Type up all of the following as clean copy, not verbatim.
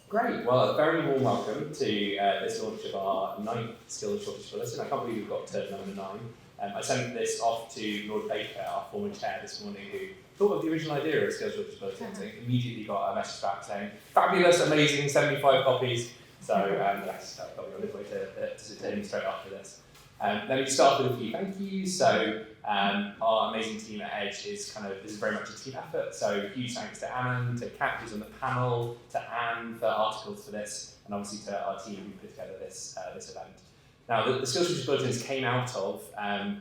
Great. Well, a very warm welcome to this launch of our 9th Skills Shortage Bulletin. I can't believe we've got to number 9. I sent this off to Lord Baker, our former chair, this morning, who thought of the original idea of Skills Shortage Bulletin, so immediately got a message back saying, fabulous, amazing, 75 copies. So yes, I'll be on his way to him straight after this. Let me start with a few thank yous. So our amazing team at Edge is this is very much a team effort. So huge thanks to Anne, to Kat who's on the panel, to Anne for articles for this, and obviously to our team who put together this event. Now the Skills Shortage Bulletins came out of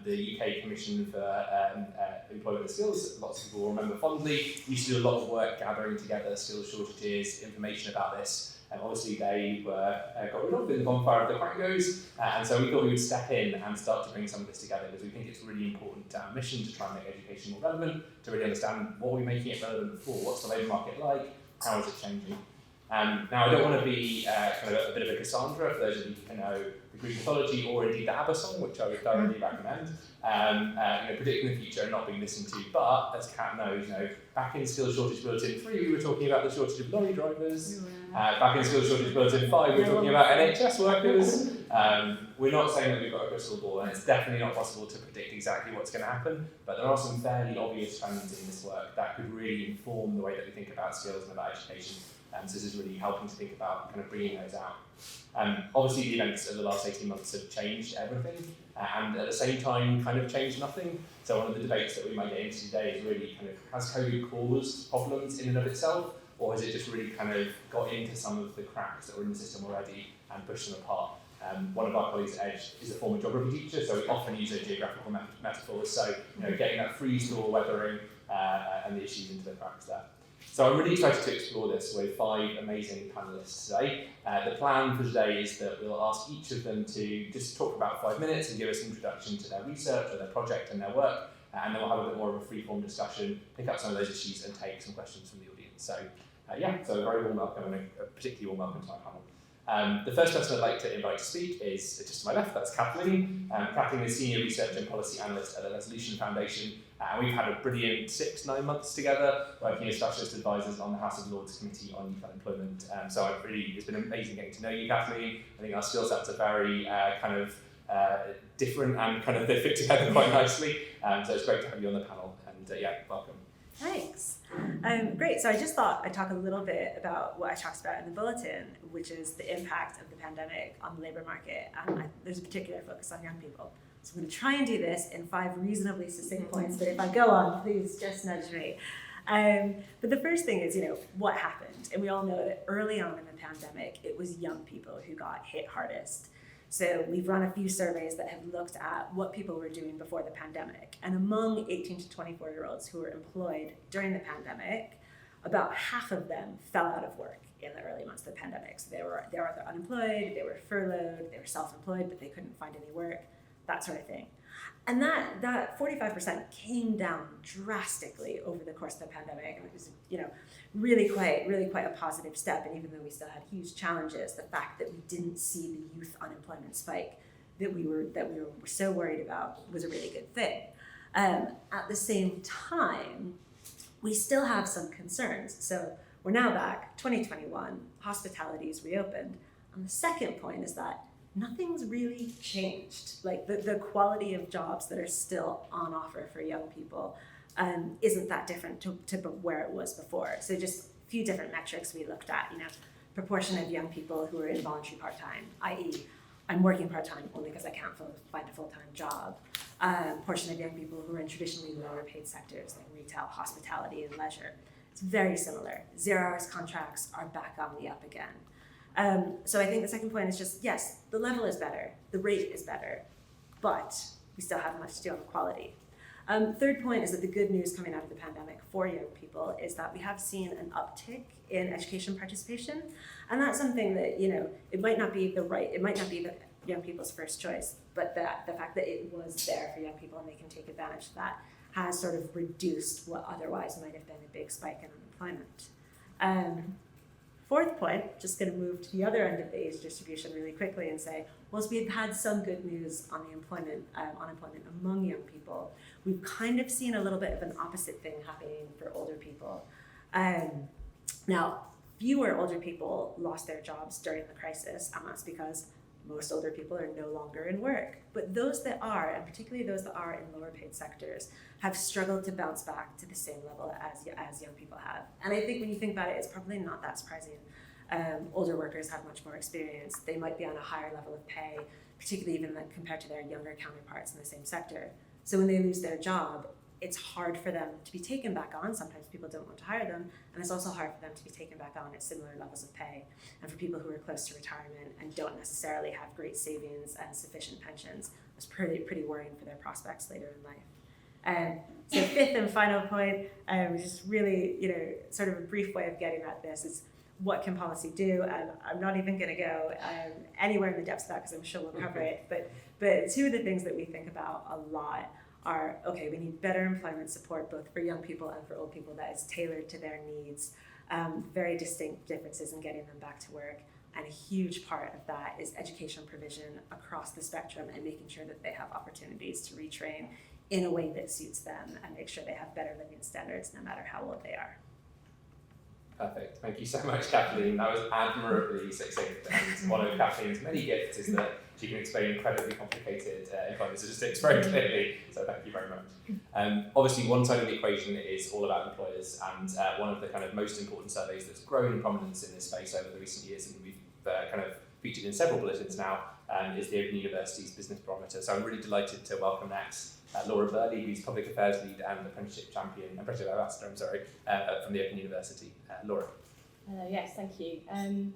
the UK Commission for Employment and Skills. Lots of people will remember fondly. We used to do a lot of work gathering together skills shortages, information about this. And obviously they were got rid of in the bonfire of the quangos, and so we thought we would step in and start to bring some of this together because we think it's really important to our mission to try and make education more relevant, to really understand what we're making it relevant for, what's the labour market like, how is it changing. Now I don't want to be a bit of a Cassandra for those of you who know the Greek mythology or indeed the ABBA song, which I would thoroughly recommend. Predicting the future and not being listened to, but as Kat knows, back in Skills Shortage Bulletin 3 we were talking about the shortage of lorry drivers. Back in Skills Shortage Bulletin 5 we were talking about NHS workers. We're not saying that we've got a crystal ball, and it's definitely not possible to predict exactly what's going to happen, but there are some fairly obvious trends in this work that could really inform the way that we think about skills and about education. So this is really helping to think about bringing those out. Obviously the events of the last 18 months have changed everything, and at the same time changed nothing. So one of the debates that we might get into today is really has COVID caused problems in and of itself, or has it just really got into some of the cracks that were in the system already and pushed them apart? One of our colleagues at Edge is a former geography teacher, so we often use those geographical metaphors, so getting that freeze-thaw weathering and the issues into the cracks there. So I'm really excited to explore this with 5 amazing panellists today. The plan for today is that we'll ask each of them to just talk for about 5 minutes and give us an introduction to their research or their project and their work, and then we'll have a bit more of a free-form discussion, pick up some of those issues and take some questions from the audience. So so a very warm welcome and a particularly warm welcome to my panel. The first person I'd like to invite to speak is just to my left, that's Kathleen. Kathleen is Senior Research and Policy Analyst at the Resolution Foundation. And we've had a brilliant 6-9 months together working as specialist advisors on the House of Lords Committee on Youth Unemployment. So it's been amazing getting to know you, Kathleen. I think our skill sets are very different and they fit together quite nicely. So it's great to have you on the panel. And welcome. Thanks. Great. So I just thought I'd talk a little bit about what I talked about in the bulletin, which is the impact of the pandemic on the labour market. And there's a particular focus on young people. So I'm going to try and do this in 5 reasonably succinct points, but if I go on, please just nudge me. But the first thing is, what happened? And we all know that early on in the pandemic, it was young people who got hit hardest. So we've run a few surveys that have looked at what people were doing before the pandemic. And among 18 to 24-year-olds who were employed during the pandemic, about half of them fell out of work in the early months of the pandemic. So they were either unemployed, they were furloughed, they were self-employed, but they couldn't find any work, that sort of thing. And that 45% came down drastically over the course of the pandemic. And it was, really quite a positive step. And even though we still had huge challenges, the fact that we didn't see the youth unemployment spike that we were so worried about was a really good thing. At the same time, we still have some concerns. So we're now back, 2021, hospitality's reopened. And the second point is that nothing's really changed. Like the quality of jobs that are still on offer for young people isn't that different to where it was before. So just a few different metrics we looked at, proportion of young people who are in voluntary part-time, i.e. I'm working part-time only because I can't find a full-time job. Portion of young people who are in traditionally lower paid sectors like retail, hospitality, and leisure. It's very similar. 0 hours contracts are back on the up again. So I think the second point is just, yes, the level is better, the rate is better, but we still have much to do on the quality. Third point is that the good news coming out of the pandemic for young people is that we have seen an uptick in education participation. And that's something that, it might not be the young people's first choice, but the fact that it was there for young people and they can take advantage of that has sort of reduced what otherwise might have been a big spike in unemployment. Fourth point, just going to move to the other end of the age distribution really quickly and say, whilst we've had some good news on the unemployment among young people, we've kind of seen a little bit of an opposite thing happening for older people. Now, fewer older people lost their jobs during the crisis, and that's because most older people are no longer in work. But those that are, and particularly those that are in lower paid sectors, have struggled to bounce back to the same level as young people have. And I think when you think about it, it's probably not that surprising. Older workers have much more experience. They might be on a higher level of pay, particularly even compared to their younger counterparts in the same sector. So when they lose their job, it's hard for them to be taken back on. Sometimes people don't want to hire them, and it's also hard for them to be taken back on at similar levels of pay. And for people who are close to retirement and don't necessarily have great savings and sufficient pensions, it's pretty worrying for their prospects later in life. So fifth and final point, just really, sort of a brief way of getting at this is, what can policy do? And I'm not even going to go anywhere in the depths of that because I'm sure we'll cover it. But two of the things that we think about a lot are, okay, we need better employment support both for young people and for old people that is tailored to their needs. Very distinct differences in getting them back to work. And a huge part of that is education provision across the spectrum and making sure that they have opportunities to retrain in a way that suits them and make sure they have better living standards no matter how old they are. Perfect. Thank you so much, Kathleen. That was admirably succinct. And one of Kathleen's many gifts is that she can explain incredibly complicated employment statistics very clearly. So thank you very much. Obviously, one side of the equation is all about employers, and one of the kind of most important surveys that's grown in prominence in this space over the recent years, and we've kind of featured in several bulletins now, is the Open University's Business Barometer. So I'm really delighted to welcome next Laura Burley, who's Public Affairs Lead and Apprenticeship Ambassador, from the Open University. Laura. Yes, thank you. I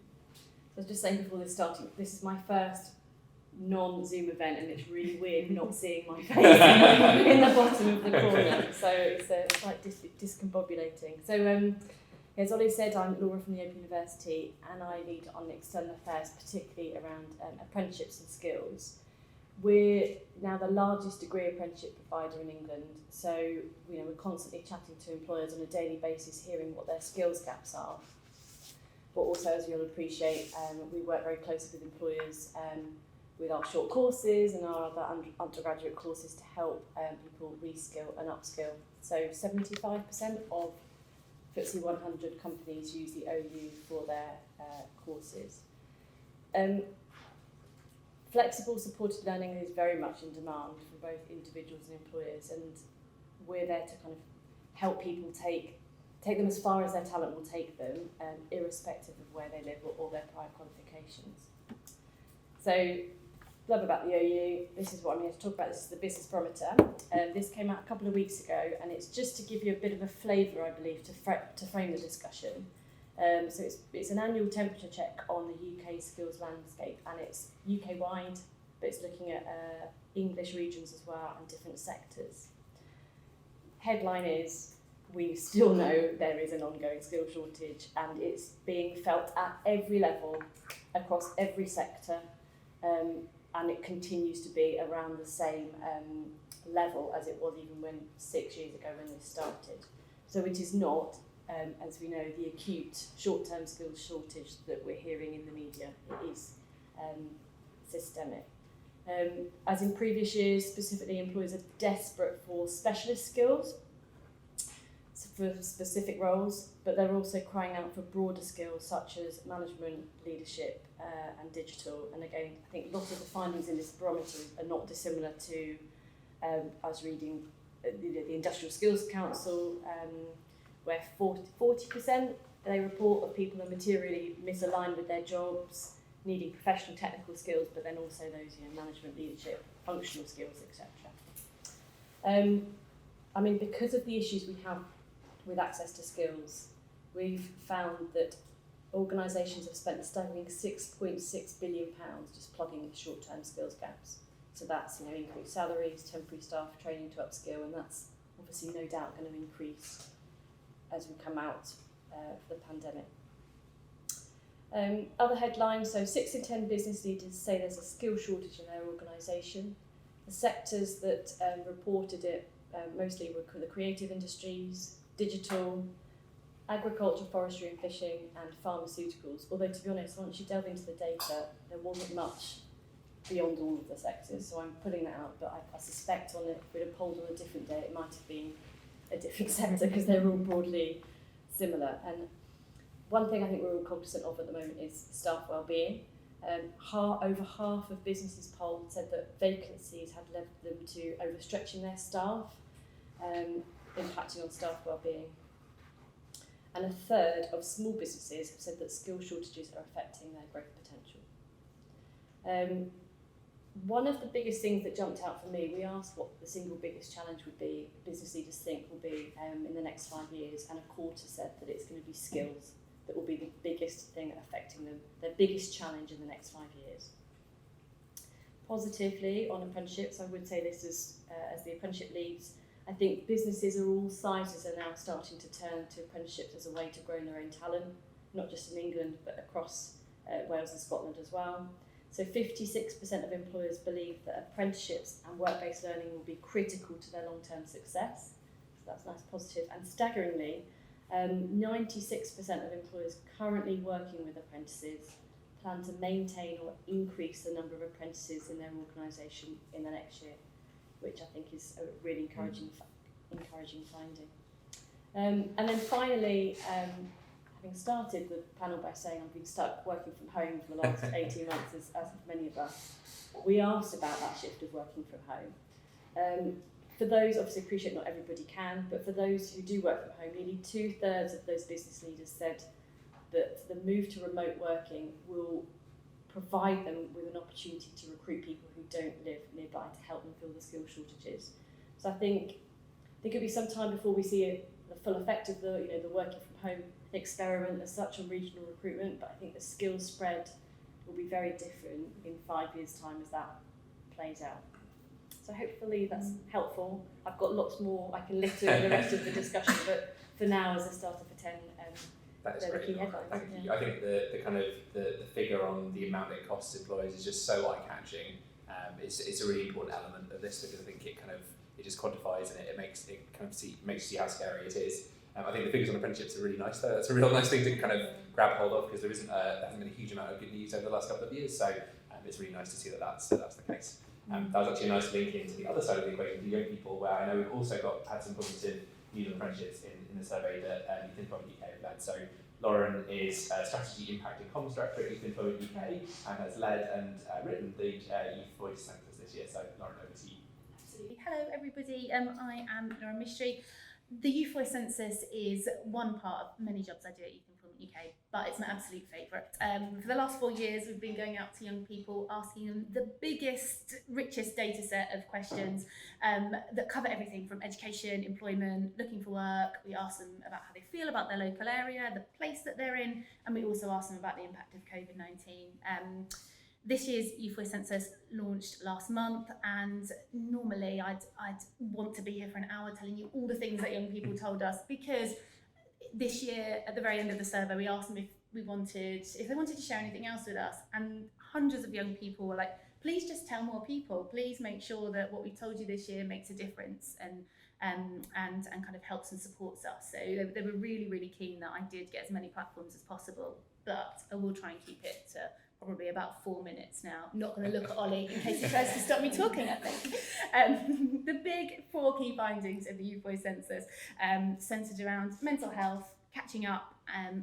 was just saying before this started, this is my first non-Zoom event, and it's really weird not seeing my face in the bottom of the corner, so it's quite discombobulating. So as Olly said, I'm Laura from the Open University, and I lead on external affairs, particularly around apprenticeships and skills. We're now the largest degree apprenticeship provider in England, so we're constantly chatting to employers on a daily basis, hearing what their skills gaps are. But also, as you'll appreciate, we work very closely with employers with our short courses and our other undergraduate courses to help people reskill and upskill. So 75% of FTSE 100 companies use the OU for their courses. Flexible supported learning is very much in demand from both individuals and employers, and we're there to kind of help people take them as far as their talent will take them, irrespective of where they live or their prior qualifications. So, love about the OU, this is what I'm here to talk about. This is the Business Barometer. This came out a couple of weeks ago, and it's just to give you a bit of a flavour, I believe, to frame the discussion. So it's an annual temperature check on the UK skills landscape, and it's UK-wide, but it's looking at English regions as well and different sectors. Headline is, we still know there is an ongoing skill shortage, and it's being felt at every level, across every sector, and it continues to be around the same level as it was even 6 years ago when this started. So it is not, as we know, the acute short-term skills shortage that we're hearing in the media. It is systemic. As in previous years, specifically, employers are desperate for specialist skills for specific roles, but they're also crying out for broader skills such as management, leadership, and digital. And again, I think lots of the findings in this barometer are not dissimilar to, I was reading the Industrial Skills Council, where 40% they report of people are materially misaligned with their jobs, needing professional technical skills, but then also those management, leadership, functional skills, etc. Because of the issues we have with access to skills, we've found that organisations have spent a staggering £6.6 billion just plugging short-term skills gaps. So that's increased salaries, temporary staff training to upskill, and that's obviously no doubt going to increase as we come out of the pandemic. Other headlines, so 6 in 10 business leaders say there's a skill shortage in their organisation. The sectors that reported it mostly were the creative industries, digital, agriculture, forestry and fishing, and pharmaceuticals. Although, to be honest, once you delve into the data, there wasn't much beyond all of the sectors, so I'm putting that out, but I suspect if we'd have polled on a different day, it might have been a different sector, because they're all broadly similar. And one thing I think we're all cognizant of at the moment is staff wellbeing. Over half of businesses polled said that vacancies had led them to overstretching their staff, impacting on staff wellbeing. And a third of small businesses have said that skill shortages are affecting their growth potential. One of the biggest things that jumped out for me, we asked what the single biggest challenge would be, business leaders think will be in the next 5 years, and a quarter said that it's going to be skills that will be the biggest thing affecting them, their biggest challenge in the next 5 years. Positively, on apprenticeships, I would say this is, as the apprenticeship leads, I think businesses of all sizes are now starting to turn to apprenticeships as a way to grow their own talent, not just in England, but across Wales and Scotland as well. So 56% of employers believe that apprenticeships and work-based learning will be critical to their long-term success. So that's nice, positive. And staggeringly, 96% of employers currently working with apprentices plan to maintain or increase the number of apprentices in their organisation in the next year, which I think is a really encouraging finding. And then finally, having started the panel by saying I've been stuck working from home for the last 18 months, as have many of us, we asked about that shift of working from home. For those, obviously appreciate not everybody can, but for those who do work from home, nearly 2/3 of those business leaders said that the move to remote working will provide them with an opportunity to recruit people who don't live nearby to help them fill the skill shortages. So I think there could be some time before we see the full effect of the working from home experiment as such on regional recruitment, but I think the skills spread will be very different in 5 years' time as that plays out. So hopefully that's helpful. I've got lots more I can list to in the rest of the discussion, but for now, as a starter for 10, that is they're the great. key headlines. Thank you. I think the figure on the amount it costs employers is just so eye-catching. It's a really important element of this because I think it just quantifies and it makes you see how scary it is. I think the figures on apprenticeships are really nice though. That's a real nice thing to kind of grab hold of because there hasn't been a huge amount of good news over the last couple of years. So it's really nice to see that that's the case. That was actually a nice link into the other side of the equation, the young people, where I know we've also had some positive news on apprenticeships in the survey that Youth Employment UK have led. So Lauren is Strategy Impact and Comms Director at Youth Employment UK and has led and written the Youth Voice Census this year. So Lauren, over to you. Absolutely. Hello everybody, I am Lauren Mystery. The Youth Voice Census is one part of many jobs I do at Youth Employment UK, but it's my absolute favourite. For the last 4 years, we've been going out to young people, asking them the biggest, richest data set of questions that cover everything from education, employment, looking for work. We ask them about how they feel about their local area, the place that they're in, and we also ask them about the impact of COVID-19. This year's Youth Voice Census launched last month, and normally I'd want to be here for an hour telling you all the things that young people told us, because this year at the very end of the survey we asked them if they wanted to share anything else with us, and hundreds of young people were like, please just tell more people, please make sure that what we told you this year makes a difference and kind of helps and supports us. So they were really, really keen that I did get as many platforms as possible, but I will try and keep it to probably about 4 minutes now. I'm not going to look at Ollie in case he tries to stop me talking, I think. The big 4 key findings of the Youth Voice Census centred around mental health, catching up,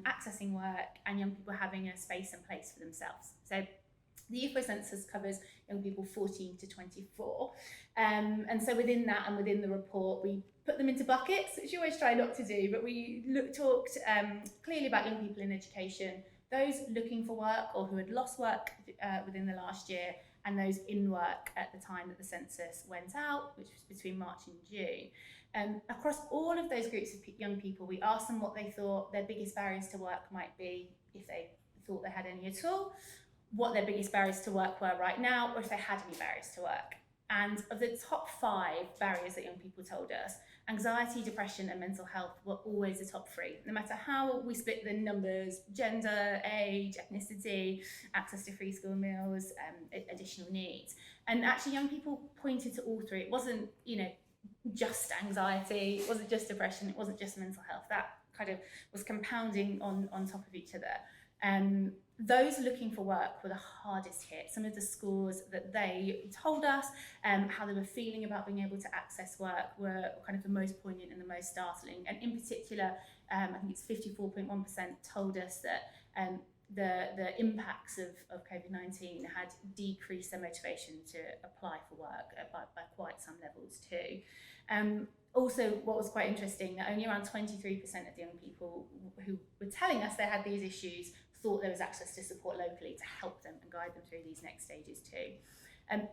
accessing work, and young people having a space and place for themselves. So the Youth Voice Census covers young people 14 to 24. And so within that and within the report, we put them into buckets, which you always try not to do, but we talked clearly about young people in education, those looking for work or who had lost work within the last year, and those in work at the time that the census went out, which was between March and June. Across all of those groups of young people, we asked them what they thought their biggest barriers to work might be, if they thought they had any at all, what their biggest barriers to work were right now, or if they had any barriers to work. And of the top 5 barriers that young people told us, anxiety, depression and mental health were always the top 3. No matter how we split the numbers, gender, age, ethnicity, access to free school meals, additional needs. And actually young people pointed to all 3. It wasn't, just anxiety, it wasn't just depression, it wasn't just mental health. That kind of was compounding on top of each other. Those looking for work were the hardest hit. Some of the scores that they told us, how they were feeling about being able to access work, were kind of the most poignant and the most startling. And in particular, I think it's 54.1% told us that the impacts of COVID-19 had decreased their motivation to apply for work by quite some levels too. Also, what was quite interesting, that only around 23% of the young people who were telling us they had these issues thought there was access to support locally to help them and guide them through these next stages too.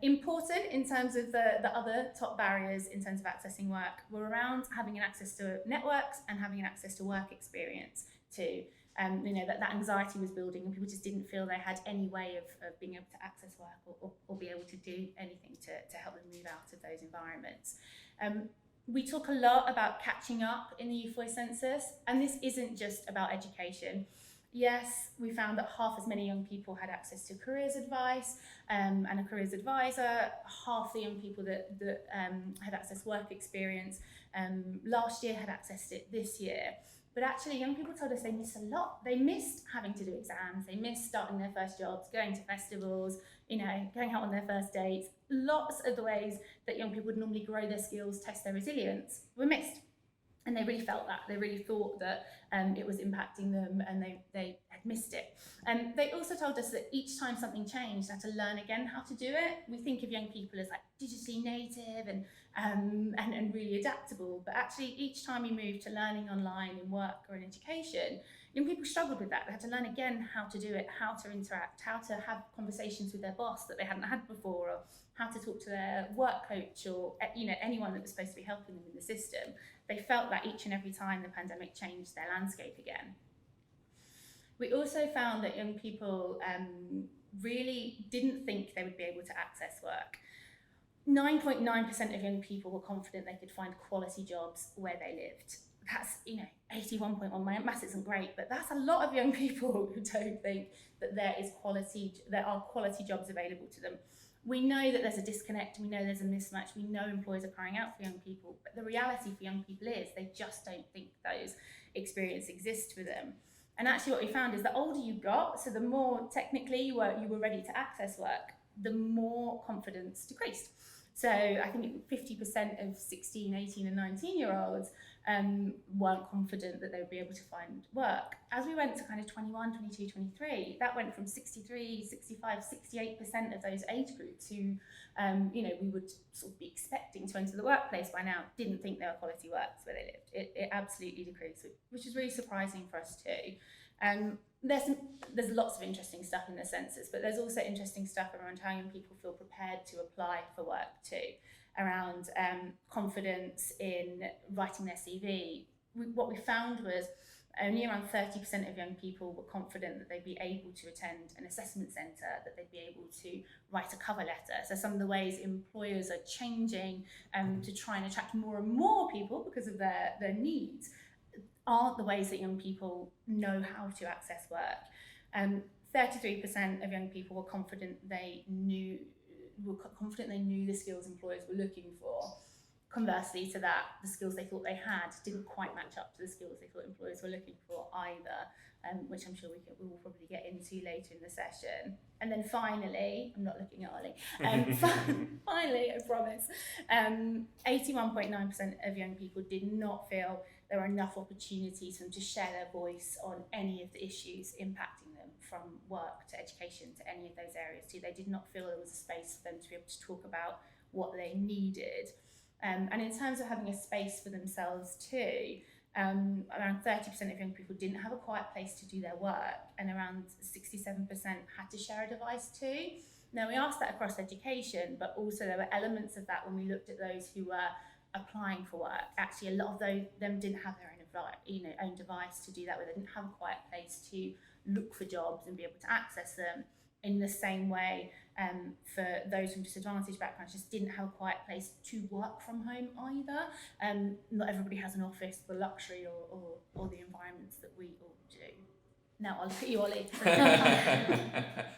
Important in terms of the other top barriers in terms of accessing work were around having an access to networks and having an access to work experience too. That anxiety was building and people just didn't feel they had any way of being able to access work or be able to do anything to help them move out of those environments. We talk a lot about catching up in the Youth Voice Census, and this isn't just about education. Yes, we found that half as many young people had access to careers advice and a careers advisor. Half the young people that had access to work experience last year had accessed it this year. But actually, young people told us they missed a lot. They missed having to do exams. They missed starting their first jobs, going to festivals, going out on their first dates. Lots of the ways that young people would normally grow their skills, test their resilience, were missed. And they really felt that. They really thought that it was impacting them and they had missed it. And they also told us that each time something changed, they had to learn again how to do it. We think of young people as like digitally native and really adaptable, but actually each time we moved to learning online in work or in education, young people struggled with that. They had to learn again how to do it, how to interact, how to have conversations with their boss that they hadn't had before, or how to talk to their work coach or anyone that was supposed to be helping them in the system. They felt that each and every time the pandemic changed their landscape again. We also found that young people really didn't think they would be able to access work. 9.9% of young people were confident they could find quality jobs where they lived. That's 81.1. My maths isn't great, but that's a lot of young people who don't think that there are quality jobs available to them. We know that there's a disconnect, we know there's a mismatch, we know employers are crying out for young people, but the reality for young people is they just don't think those experiences exist for them. And actually what we found is the older you got, so the more technically you were ready to access work, the more confidence decreased. So I think 50% of 16, 18 and 19-year-olds weren't confident that they would be able to find work. As we went to kind of 21, 22, 23, that went from 63, 65, 68% of those age groups who, we would sort of be expecting to enter the workplace by now, didn't think there were quality works where they lived. It absolutely decreased, which is really surprising for us too. There's lots of interesting stuff in the census, but there's also interesting stuff around how young people feel prepared to apply for work too, around confidence in writing their CV. What we found was only around 30% of young people were confident that they'd be able to attend an assessment centre, that they'd be able to write a cover letter. So some of the ways employers are changing to try and attract more and more people because of their needs aren't the ways that young people know how to access work. 33% of young people were confident they knew the skills employers were looking for. Conversely to that, the skills they thought they had didn't quite match up to the skills they thought employers were looking for either, which I'm sure we will probably get into later in the session. And then finally, I'm not looking at Olly, finally, I promise, 81.9% of young people did not feel there were enough opportunities for them to share their voice on any of the issues impacting them, from work to education to any of those areas too. They did not feel there was a space for them to be able to talk about what they needed. And in terms of having a space for themselves too, around 30% of young people didn't have a quiet place to do their work, and around 67% had to share a device too. Now, we asked that across education, but also there were elements of that when we looked at those who were applying for work. Actually, a lot of them didn't have their own device to do that with. They didn't have a quiet place to look for jobs and be able to access them in the same way. For those from disadvantaged backgrounds, just didn't have a quiet place to work from home either. Not everybody has an office, the luxury or the environments that we all do. Now I'll look at you, Olly.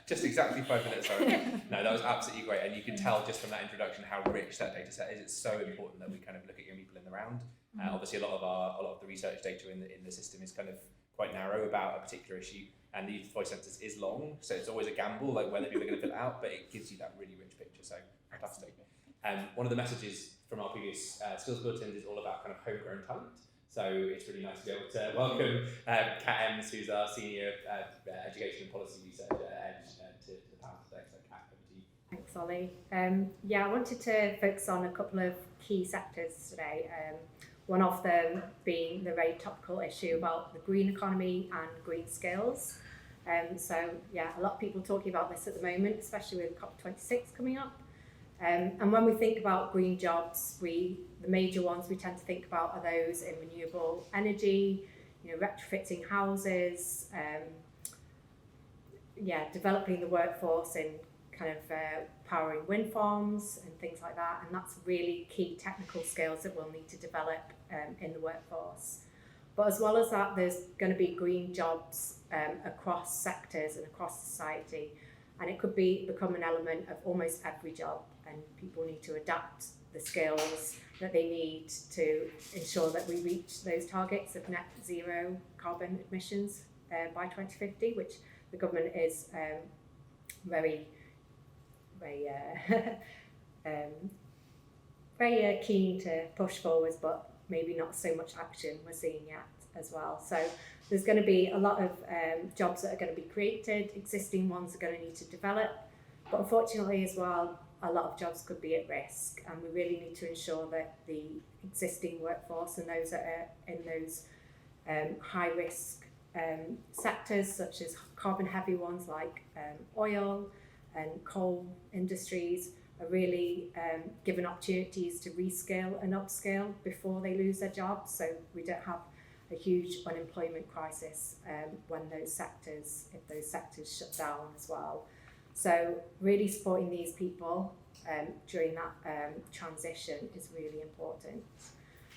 Just exactly 5 minutes, sorry. No, that was absolutely great, and you can tell just from that introduction how rich that data set is. It's so important that we kind of look at young people in the round. Obviously, a lot of the research data in the system is kind of quite narrow about a particular issue, and the Youth Voice Census is long, so it's always a gamble, like whether people are going to fill it out, but it gives you that really rich picture. So fantastic. One of the messages from our previous skills bulletins is all about kind of homegrown talent. So it's really nice to be able to welcome Kat Emms, who's our Senior Education and Policy Researcher at Edge, to the panel today. So Kat, over to you. Thanks, Olly. I wanted to focus on a couple of key sectors today. One of them being the very topical issue about the green economy and green skills. A lot of people talking about this at the moment, especially with COP26 coming up. And when we think about green jobs, the major ones we tend to think about are those in renewable energy, retrofitting houses, developing the workforce in kind of powering wind farms and things like that. And that's really key technical skills that we'll need to develop in the workforce. But as well as that, there's going to be green jobs across sectors and across society. And it could become an element of almost every job, and people need to adapt the skills that they need to ensure that we reach those targets of net zero carbon emissions by 2050, which the government is very keen to push forwards, but maybe not so much action we're seeing yet as well. So there's going to be a lot of jobs that are going to be created, existing ones are going to need to develop, but unfortunately as well, a lot of jobs could be at risk, and we really need to ensure that the existing workforce and those that are in those high risk sectors, such as carbon heavy ones like oil and coal industries, are really given opportunities to reskill and upskill before they lose their jobs, so we don't have a huge unemployment crisis when if those sectors shut down as well. So really supporting these people during that transition is really important.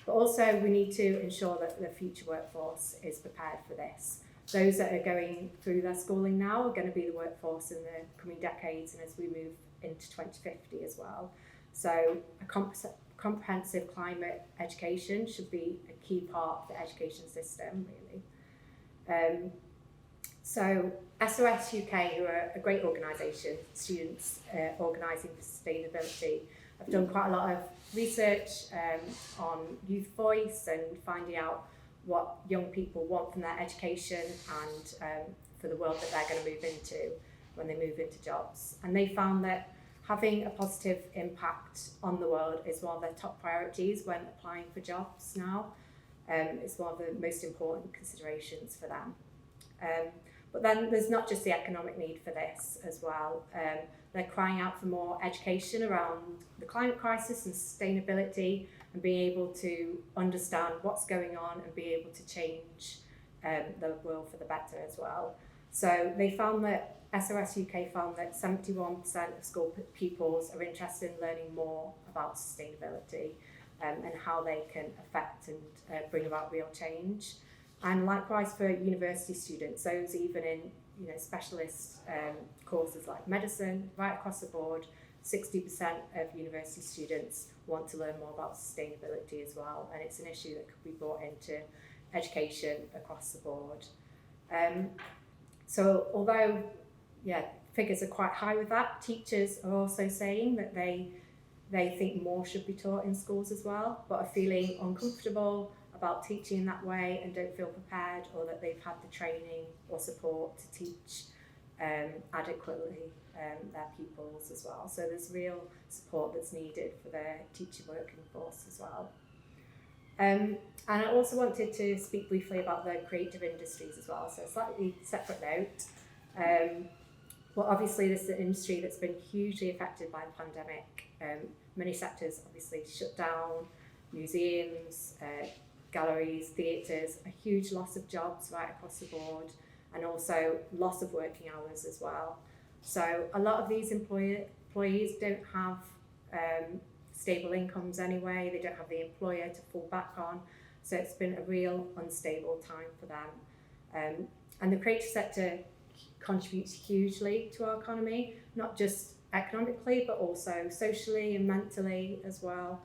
But also we need to ensure that the future workforce is prepared for this. Those that are going through their schooling now are going to be the workforce in the coming decades and as we move into 2050 as well. So a comprehensive climate education should be a key part of the education system, really. So SOS UK, who are a great organisation, students organising for sustainability, have done quite a lot of research on youth voice and finding out what young people want from their education and for the world that they're going to move into when they move into jobs. And they found that having a positive impact on the world is one of their top priorities when applying for jobs now. It's one of the most important considerations for them. But then there's not just the economic need for this as well. They're crying out for more education around the climate crisis and sustainability and being able to understand what's going on and be able to change the world for the better as well. So they found that SOS UK found that 71% of school pupils are interested in learning more about sustainability and how they can affect and bring about real change. And likewise for university students, those even in specialist courses like medicine, right across the board, 60% of university students want to learn more about sustainability as well, and it's an issue that could be brought into education across the board. So although figures are quite high with that, teachers are also saying that they think more should be taught in schools as well, but are feeling uncomfortable about teaching in that way and don't feel prepared, or that they've had the training or support to teach adequately their pupils as well. So there's real support that's needed for the teacher working force as well. And I also wanted to speak briefly about the creative industries as well, so a slightly separate note. Well, obviously this is an industry that's been hugely affected by the pandemic. Many sectors obviously shut down, museums, galleries, theatres, a huge loss of jobs right across the board, and also loss of working hours as well. So a lot of these employees don't have stable incomes anyway, they don't have the employer to fall back on, so it's been a real unstable time for them. And the creative sector contributes hugely to our economy, not just economically but also socially and mentally as well.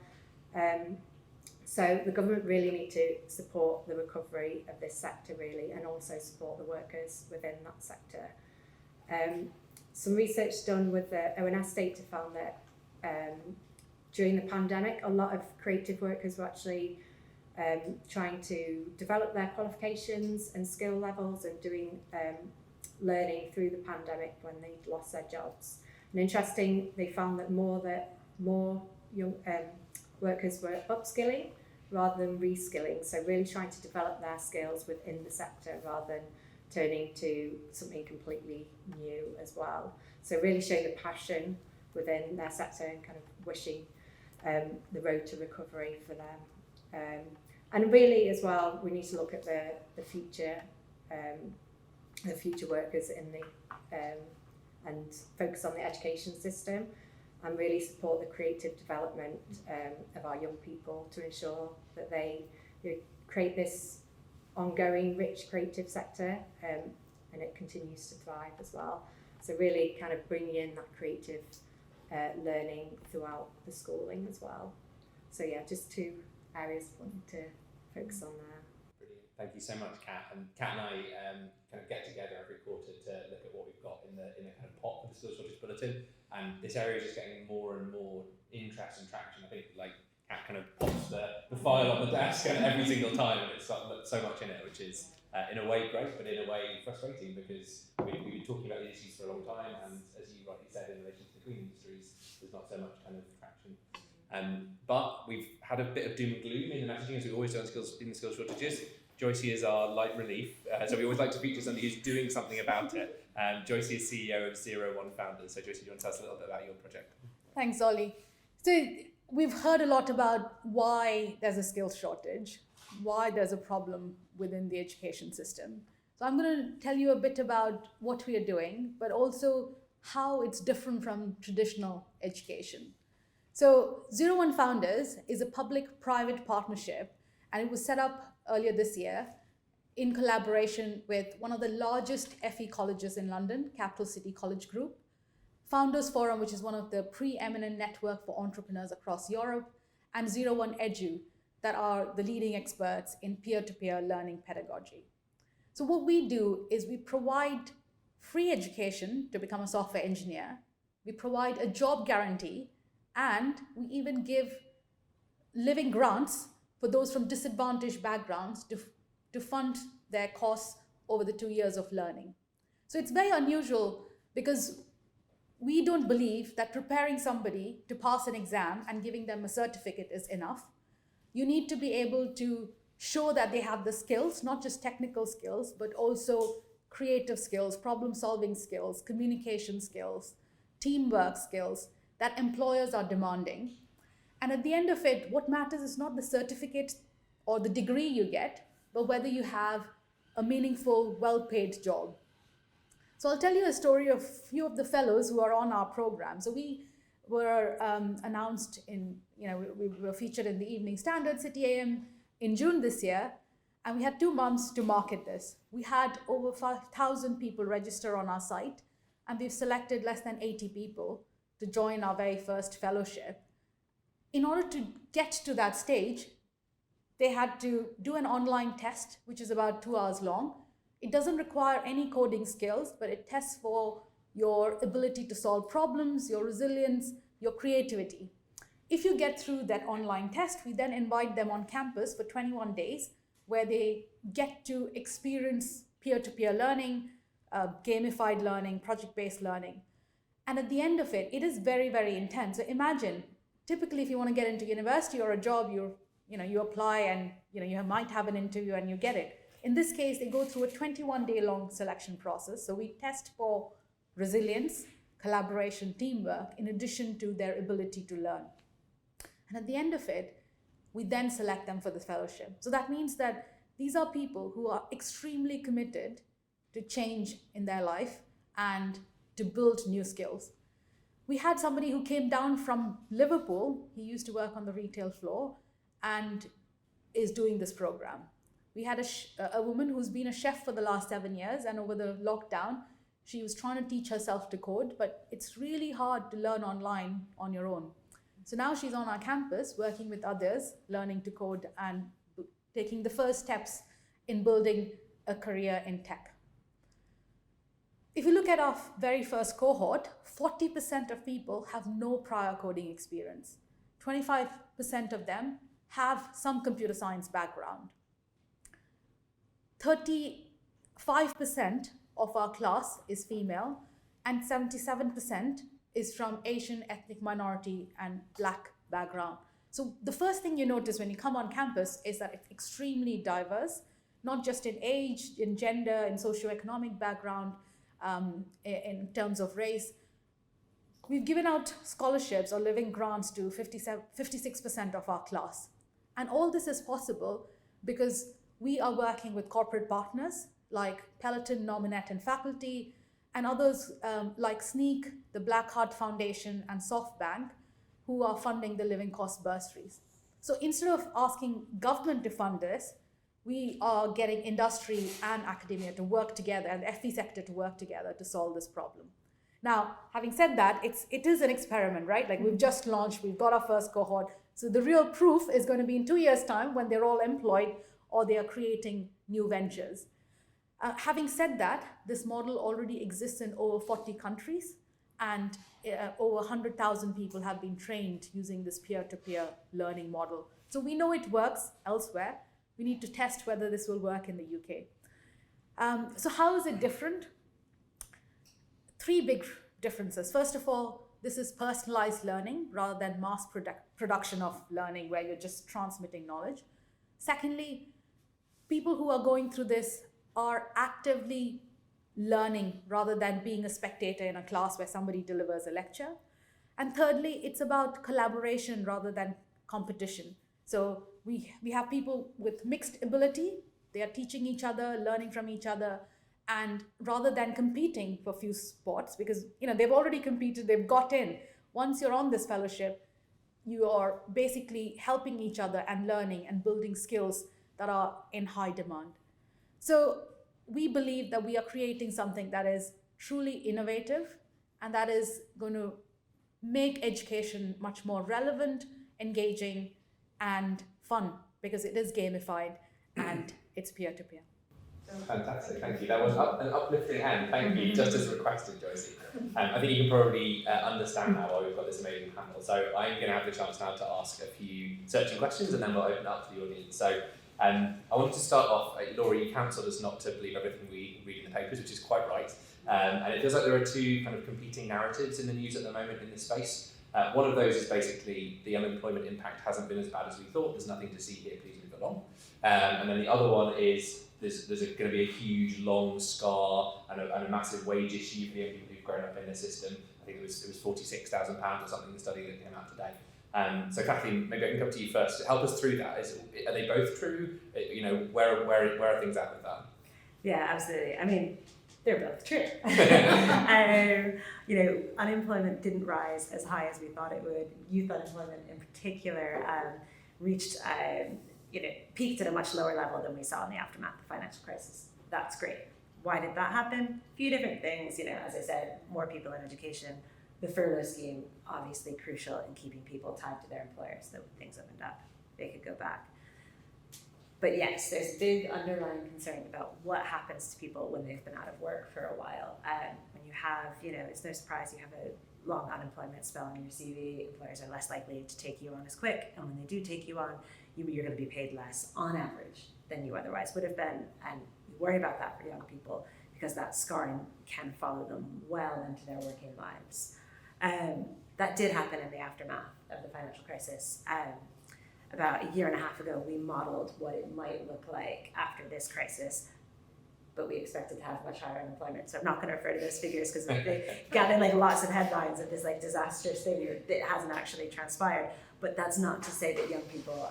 So the government really need to support the recovery of this sector really, and also support the workers within that sector. Some research done with the ONS data found that during the pandemic, a lot of creative workers were actually trying to develop their qualifications and skill levels and doing learning through the pandemic when they'd lost their jobs. And interesting, they found that more young workers were upskilling rather than reskilling, so really trying to develop their skills within the sector rather than turning to something completely new as well. So really showing the passion within their sector and kind of wishing the road to recovery for them. And really as well, we need to look at the future workers in the and focus on the education system and really support the creative development of our young people to ensure that they create this ongoing rich creative sector and it continues to thrive as well. So really kind of bringing in that creative learning throughout the schooling as well. So yeah, just two areas I wanted to focus on there. Brilliant. Thank you so much, Kat. And Kat and I kind of get together every quarter to look at what we've got in the kind of pot for the Skills Shortage Bulletin. And this area is just getting more and more interest and traction. I think like Kat kind of pops the file on the desk and every single time, and it's got so much in it, which is in a way great, but in a way frustrating because we've been talking about these issues for a long time, and as you rightly said, in relation to the green industries, there's not so much kind of traction. But we've had a bit of doom and gloom in the messaging, as we always do in the skills shortages. Joysy is our light relief, so we always like to feature somebody who's doing something about it. Joysy is CEO of 01 Founders. So Joysy, do you want to tell us a little bit about your project? Thanks, Olly. So we've heard a lot about why there's a skills shortage, why there's a problem within the education system. So I'm going to tell you a bit about what we are doing, but also how it's different from traditional education. So 01 Founders is a public-private partnership, and it was set up earlier this year in collaboration with one of the largest FE colleges in London, Capital City College Group, Founders Forum, which is one of the preeminent network for entrepreneurs across Europe, and 01 Edu, that are the leading experts in peer-to-peer learning pedagogy. So what we do is we provide free education to become a software engineer, we provide a job guarantee, and we even give living grants for those from disadvantaged backgrounds to fund their costs over the 2 years of learning. So it's very unusual because we don't believe that preparing somebody to pass an exam and giving them a certificate is enough. You need to be able to show that they have the skills, not just technical skills, but also creative skills, problem-solving skills, communication skills, teamwork skills that employers are demanding. And at the end of it, what matters is not the certificate or the degree you get, but whether you have a meaningful, well-paid job. So I'll tell you a story of a few of the fellows who are on our program. So we were announced in, we were featured in the Evening Standard, City AM in June this year, and we had 2 months to market this. We had over 5,000 people register on our site, and we've selected less than 80 people to join our very first fellowship. In order to get to that stage, they had to do an online test, which is about 2 hours long. It doesn't require any coding skills, but it tests for your ability to solve problems, your resilience, your creativity. If you get through that online test, we then invite them on campus for 21 days, where they get to experience peer-to-peer learning, gamified learning, project-based learning. And at the end of it, it is very, very intense. So imagine, typically if you want to get into university or a job, you apply and you might have an interview and you get it. In this case, they go through a 21-day long selection process. So we test for resilience, collaboration, teamwork, in addition to their ability to learn. And at the end of it, we then select them for the fellowship. So that means that these are people who are extremely committed to change in their life and to build new skills. We had somebody who came down from Liverpool. He used to work on the retail floor and is doing this program. We had a woman who's been a chef for the last 7 years, and over the lockdown, she was trying to teach herself to code, but it's really hard to learn online on your own. So now she's on our campus working with others, learning to code and taking the first steps in building a career in tech. If you look at our very first cohort, 40% of people have no prior coding experience. 25% of them have some computer science background. 35% of our class is female, and 77% is from Asian, ethnic minority, and Black background. So the first thing you notice when you come on campus is that it's extremely diverse, not just in age, in gender, in socioeconomic background, in terms of race. We've given out scholarships or living grants to 56% of our class. And all this is possible because we are working with corporate partners like Peloton, Nominet, and Faculty, and others like Sneak, the Black Heart Foundation, and SoftBank, who are funding the living cost bursaries. So instead of asking government to fund this, we are getting industry and academia to work together, and the FE sector to work together to solve this problem. Now, having said that, it is an experiment, right? Like, we've just launched, we've got our first cohort. So the real proof is going to be in 2 years' time when they're all employed or they are creating new ventures. Having said that, this model already exists in over 40 countries, and over 100,000 people have been trained using this peer-to-peer learning model. So we know it works elsewhere. We need to test whether this will work in the UK. So how is it different? 3 big differences. First of all, this is personalized learning rather than mass production of learning where you're just transmitting knowledge. Secondly, people who are going through this are actively learning rather than being a spectator in a class where somebody delivers a lecture. And thirdly, it's about collaboration rather than competition. So we have people with mixed ability. They are teaching each other, learning from each other, and rather than competing for few spots, because they've already competed, they've got in. Once you're on this fellowship, you are basically helping each other and learning and building skills that are in high demand. So we believe that we are creating something that is truly innovative and that is going to make education much more relevant, engaging, and fun, because it is gamified and it's peer-to-peer. Fantastic, thank you. That was an uplifting end. Thank you, just as requested, Joysy. I think you can probably understand now why we've got this amazing panel. So I'm going to have the chance now to ask a few searching questions, and then we'll open it up to the audience. So I wanted to start off, Laura, you counselled us not to believe everything we read in the papers, which is quite right. And it feels like there are 2 kind of competing narratives in the news at the moment in this space. One of those is basically the unemployment impact hasn't been as bad as we thought. There's nothing to see here, please move along. And then the other one is there's going to be a huge, long scar and a massive wage issue for the young people who've grown up in the system. I think it was £46,000 or something, the study that came out today. So Kathleen, maybe I can come to you first. Help us through that. Are they both true? Where are things at with that? Yeah, absolutely. I mean, they're both true. Unemployment didn't rise as high as we thought it would. Youth unemployment in particular reached, peaked at a much lower level than we saw in the aftermath of the financial crisis. That's great. Why did that happen? A few different things. As I said, more people in education. The furlough scheme, obviously crucial in keeping people tied to their employers, so when things opened up, they could go back. But yes, there's a big underlying concern about what happens to people when they've been out of work for a while. When you have, it's no surprise you have a long unemployment spell on your CV, employers are less likely to take you on as quick, and when they do take you on, you're going to be paid less on average than you otherwise would have been, and you worry about that for young people because that scarring can follow them well into their working lives. That did happen in the aftermath of the financial crisis. About a year and a half ago, we modeled what it might look like after this crisis, but we expected to have much higher unemployment. So I'm not going to refer to those figures because they gather lots of headlines of this disastrous thing that hasn't actually transpired. But that's not to say that young people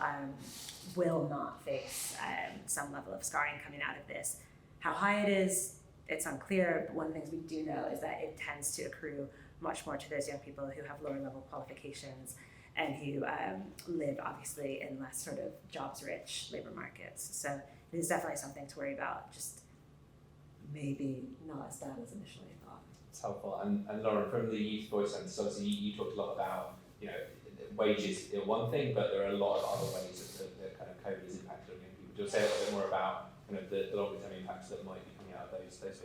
will not face some level of scarring coming out of this. How high it is, it's unclear, but one of the things we do know is that it tends to accrue much more to those young people who have lower level qualifications and who live obviously in less sort of jobs-rich labor markets. So it is definitely something to worry about, just maybe not as bad as initially thought. It's helpful. And Lauren, from the Youth Voice Census, obviously you talked a lot about, wages are one thing, but there are a lot of other ways that kind of COVID has impacted on young people. Do you want to say a little bit more about kind of the longer term impacts that might be coming out of those figures?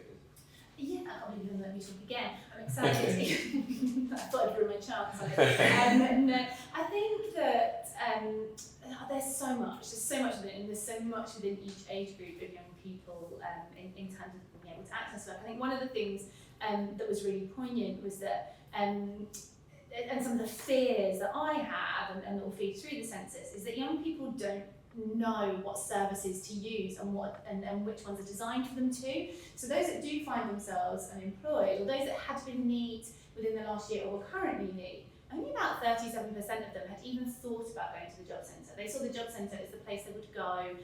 Yeah, I mean, you're going to let me talk again. I'm excited. I thought I'd ruin my chance. No, I think that there's so much of it, and there's so much within each age group of young people in terms of being able to access work. I think one of the things that was really poignant was that, and some of the fears that I have and that will feed through the census, is that young people don't know what services to use and which ones are designed for them to. So those that do find themselves unemployed, or those that had been neat within the last year or were currently neat, only about 37% of them had even thought about going to the job centre. They saw the job centre as the place they would go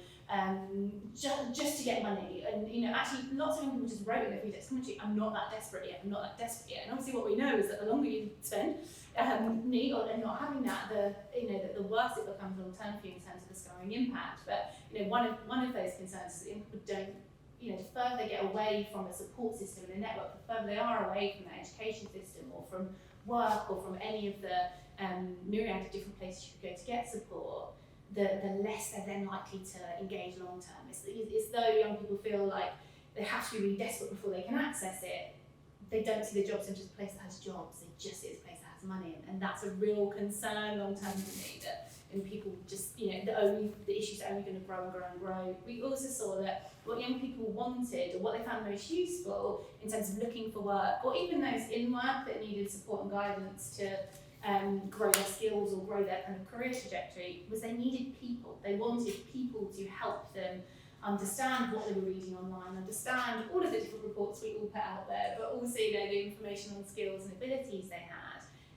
just to get money. And actually lots of young people just wrote in their free text commentary, I'm not that desperate yet, I'm not that desperate yet. And obviously what we know is that the longer you spend neat and not having that, the worse it becomes long term for you in terms of the scarring impact. But one of those concerns is that young people don't, the further they get away from a support system and a network, the further they are away from the education system or from work or from any of the myriad of different places you could go to get support, the less they're then likely to engage long term. It's though young people feel like they have to be really desperate before they can access it. They don't see the job centre as a place that has jobs, they just see it as a place that has money, and that's a real concern long term for me, that people just, the issues are only going to grow and grow and grow. We also saw that what young people wanted, or what they found most useful in terms of looking for work, or even those in work that needed support and guidance to grow their skills or grow their kind of career trajectory, was they needed people. They wanted people to help them understand what they were reading online, understand all of the different reports we all put out there, but also the information on skills and abilities they had.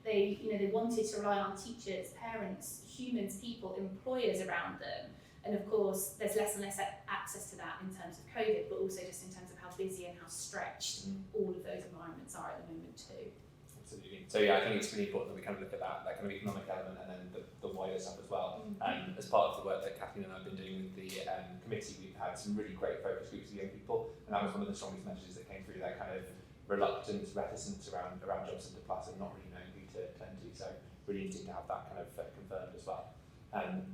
They wanted to rely on teachers, parents, humans, people, employers around them. And of course, there's less and less access to that in terms of COVID, but also just in terms of how busy and how stretched all of those environments are at the moment too. Absolutely. So yeah, I think it's really important that we kind of look at that kind of economic element and then the wider stuff as well. As part of the work that Kathleen and I have been doing with the committee, we've had some really great focus groups of young people, and that was one of the strongest messages that came through, that kind of reluctance, reticence around Job Centre Plus and not really knowing who to turn to. So really interesting to have that kind of confirmed as well.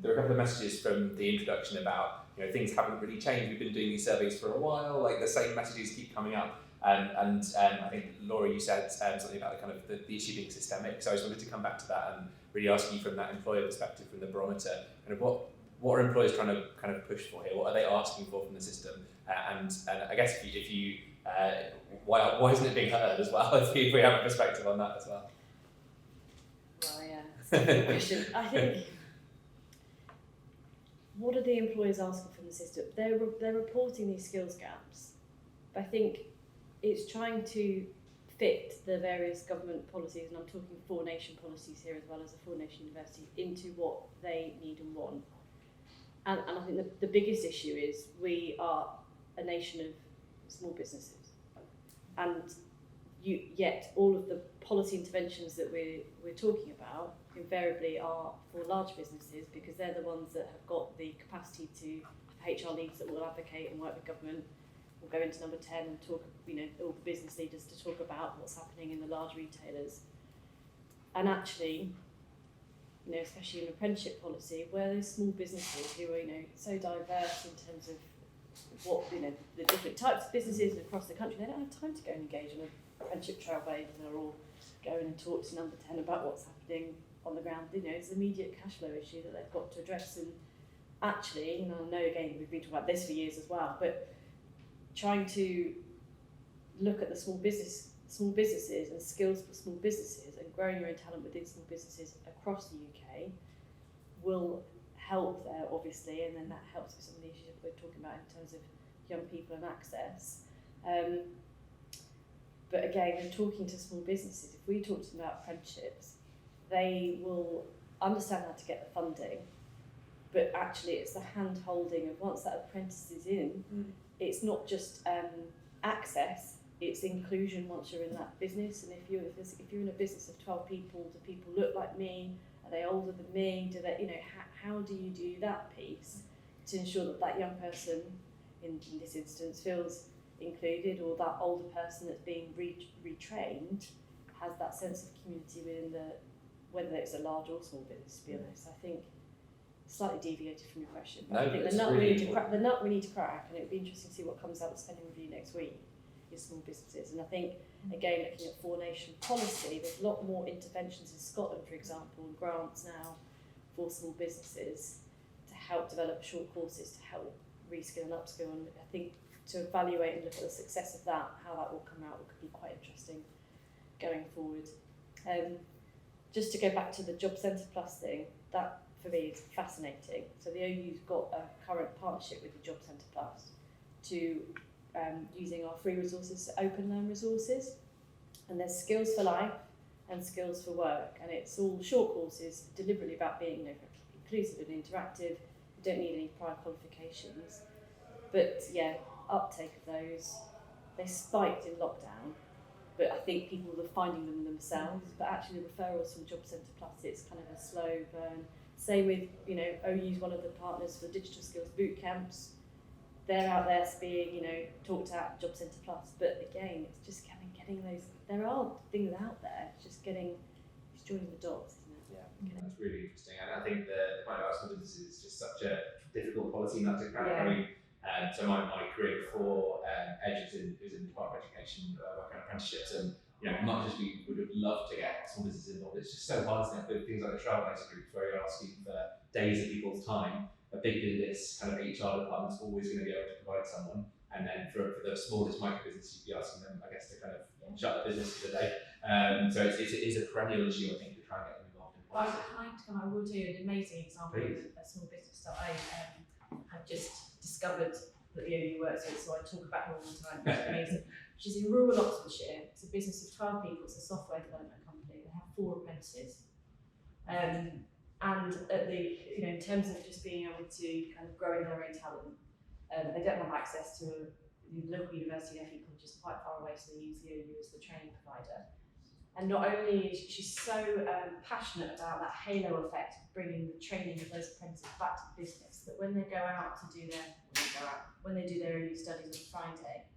There were a couple of messages from the introduction about things haven't really changed. We've been doing these surveys for a while, like the same messages keep coming up. And I think Laura, you said something about the kind of the issue being systemic. So I just wanted to come back to that and really ask you from that employer perspective, from the barometer, kind of what are employers trying to kind of push for here? What are they asking for from the system? And I guess if you why isn't it being heard as well? If we have a perspective on that as well. Well, yeah, that's a good question. I think, what are the employers asking from the system? They're reporting these skills gaps, but I think it's trying to fit the various government policies, and I'm talking 4 nation policies here as well as the 4 nation university, into what they need and want. And I think the biggest issue is we are a nation of small businesses, and yet all of the policy interventions that we're talking about invariably are for large businesses, because they're the ones that have got the capacity to have HR leads that will advocate and work with government. We'll go into number 10 and talk, all the business leaders to talk about what's happening in the large retailers. And actually, especially in apprenticeship policy, where those small businesses who are, so diverse in terms of what, the different types of businesses across the country, they don't have time to go and engage in an apprenticeship trailblazer or go in and talk to number 10 about what's happening on the ground. It's an immediate cash flow issue that they've got to address. And actually, I know again, we've been talking about this for years as well, but trying to look at the small businesses and skills for small businesses and growing your own talent within small businesses across the UK will help there, obviously, and then that helps with some of the issues that we're talking about in terms of young people and access. But again, when talking to small businesses, if we talk to them about apprenticeships, they will understand how to get the funding, but actually it's the hand-holding of once that apprentice is in, it's not just access, it's inclusion once you're in that business. And if you're in a business of 12 people, do people look like me? Are they older than me? Do they, how do you do that piece to ensure that young person, in this instance, feels included, or that older person that's being retrained has that sense of community within whether it's a large or small business, to be honest. I think slightly deviated from your question, but I think the nut we need to crack, and it would be interesting to see what comes out of the spending review next week, is small businesses. And I think, again, looking at 4 nation policy, there's a lot more interventions in Scotland, for example, and grants now for small businesses to help develop short courses to help reskill and upskill, and I think to evaluate and look at the success of that, how that will come out, could be quite interesting going forward. Just to go back to the Job Centre Plus thing, that for me is fascinating. So the OU's got a current partnership with the Job Centre Plus to using our free resources, open learn resources, and there's skills for life and skills for work, and it's all short courses deliberately about being, you know, inclusive and interactive. You don't need any prior qualifications, but yeah, uptake of those, they spiked in lockdown, but I think people were finding them themselves. But actually the referrals from Job Centre Plus, it's kind of a slow burn. Same with, you know, OU's one of the partners for digital skills boot camps. They're out there being, you know, talked at Job Centre Plus, but again, it's just getting those. There are things out there. It's just joining the dots, isn't it? Yeah, that's really interesting. And I think the point about small businesses is just such a difficult policy not to crack. Yeah. I mean, so my career before Edge was in the Department of Education, working on apprenticeships, and you know, much as we would have loved to get small businesses involved, it's just so hard, isn't it? With things like the Trailblazer groups, where you're asking for days of people's time. A big business kind of HR department's always going to be able to provide someone, and then for the smallest micro business, you'd be asking them, I guess, to kind of shut the business for the day. So it is a perennial issue, I think, to try and get them involved in policy. I will do an amazing example of a small business that I have just discovered that the OU works with, so I talk about her all the time. It's amazing. She's in rural Oxfordshire. It's a business of 12 people. It's a software development company. They have 4 apprentices. And at the, you know, in terms of just being able to kind of growing their own talent, they don't have access to the local university FE college is quite far away, so they use the OU as the training provider. And not only is she so passionate about that halo effect of bringing the training of those apprentices back to the business, that when they go out to do when they do their OU studies on Friday,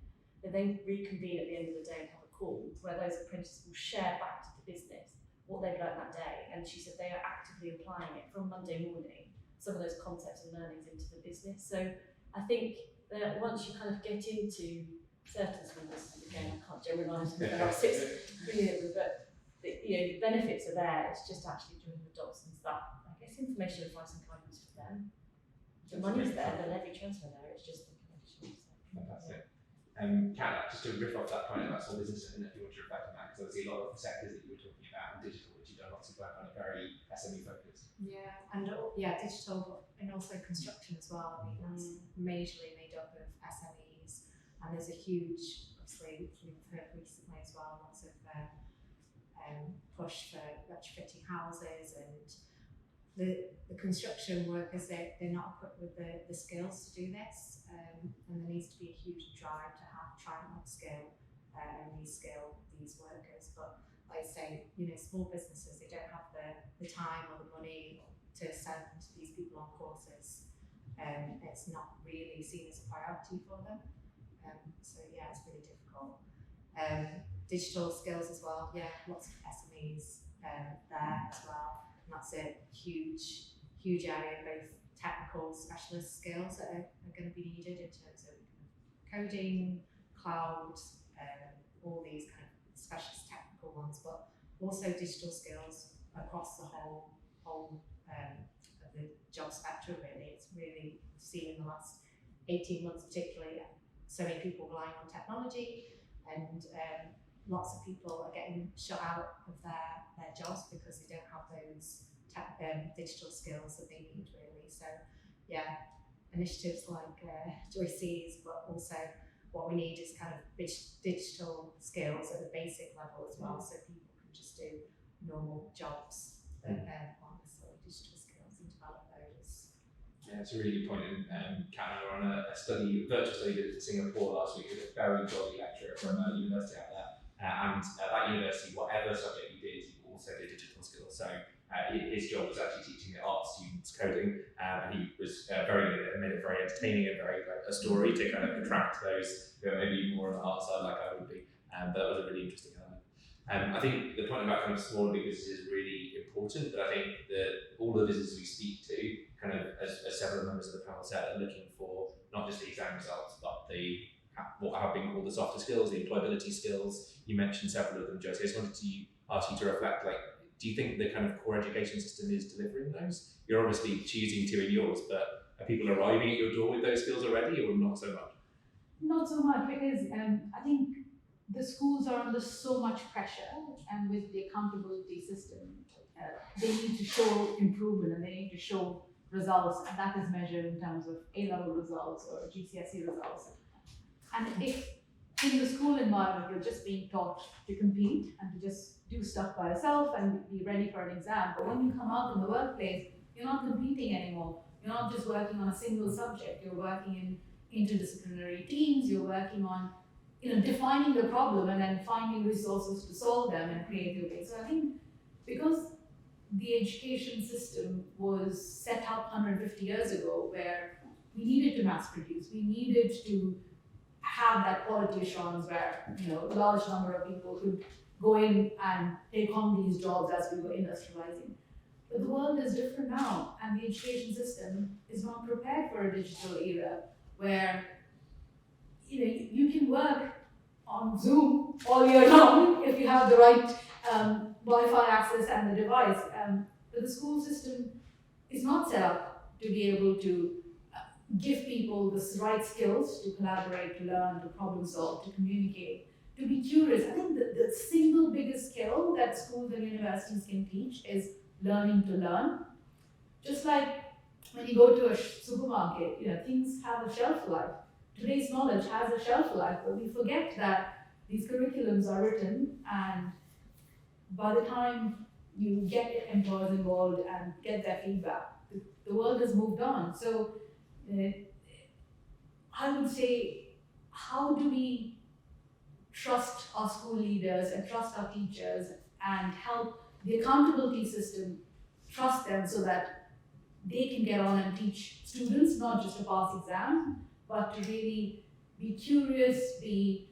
they then reconvene at the end of the day and have a call where those apprentices will share back to the business what they've learned that day. And she said they are actively applying it from Monday morning, some of those concepts and learnings into the business. So I think that once you kind of get into certain small businesses, again, I can't generalise, there are 6 billion, but you know, the benefits are there. It's just actually joining the dots and stuff. I guess information, advice and guidance for them. The money's there, and every transfer there, it's just the connection. So. Fantastic. Kat, just to riff off that point about small business, and if you want to reflect on that, because obviously a lot of the sectors that you were talking about and digital, which you've done lots of work on, are very SME focused. Yeah, and digital, and also construction as well. I mean, that's majorly made up of SMEs, and there's a huge, obviously, we've heard recently as well, lots of push for retrofitting houses, and the construction workers, they're not equipped with the skills to do this, and there needs to be a huge drive to try and upskill and reskill these workers. But like I say, you know, small businesses, they don't have the time or the money to send these people on courses. It's not really seen as a priority for them. So yeah, it's really difficult. Digital skills as well, yeah, lots of SMEs there as well. And that's a huge area, both technical specialist skills that are going to be needed in terms of coding, cloud, all these kind of specialist technical ones, but also digital skills across the whole of the job spectrum, really. It's really seen in the last 18 months particularly, so many people relying on technology, and lots of people are getting shut out of their jobs because they don't have those digital skills that they need, really. So yeah, initiatives like Joysy's, but also what we need is kind of digital skills at a basic level as well, so people can just do normal jobs that aren't necessarily digital skills and develop those. Yeah, it's a really good point. And Kat and I were on a virtual study to Singapore last week with a very jolly lecturer from a university out there. And at that university, whatever subject you did, you also did digital skills. So his job was actually teaching the art students coding, and he was very good at it, made it very entertaining and very like a story to kind of attract those who are maybe more on the art side, like I would be. But that was a really interesting element. I think the point about kind of small and big businesses is really important, but I think that all the businesses we speak to, kind of as several members of the panel said, are looking for not just the exam results, but what have been called the softer skills, the employability skills. You mentioned several of them, Josie. I just wanted to ask you to reflect, like, Do you think the kind of core education system is delivering those? You're obviously choosing to in yours, but are people arriving at your door with those skills already, or not so much? Not so much, because I think the schools are under so much pressure, and with the accountability system, they need to show improvement and they need to show results, and that is measured in terms of A-level results or GCSE results. And if in the school environment you're just being taught to compete and to just do stuff by yourself and be ready for an exam, but when you come out in the workplace, you're not competing anymore. You're not just working on a single subject, you're working in interdisciplinary teams, you're working on defining the problem and then finding resources to solve them in creative ways. So I think because the education system was set up 150 years ago, where we needed to mass produce, we needed to have that quality assurance where a large number of people could go in and take on these jobs as we were industrializing. But the world is different now, and the education system is not prepared for a digital era where you can work on Zoom all year long if you have the right Wi-Fi access and the device. But the school system is not set up to be able to give people the right skills to collaborate, to learn, to problem solve, to communicate, to be curious. I think the single biggest skill that schools and universities can teach is learning to learn. Just like when you go to a supermarket, things have a shelf life. Today's knowledge has a shelf life, but we forget that these curriculums are written, and by the time you get employers involved and get their feedback, the world has moved on. So I would say, how do we trust our school leaders and trust our teachers and help the accountability system trust them so that they can get on and teach students, not just to pass exams, but to really be curious, be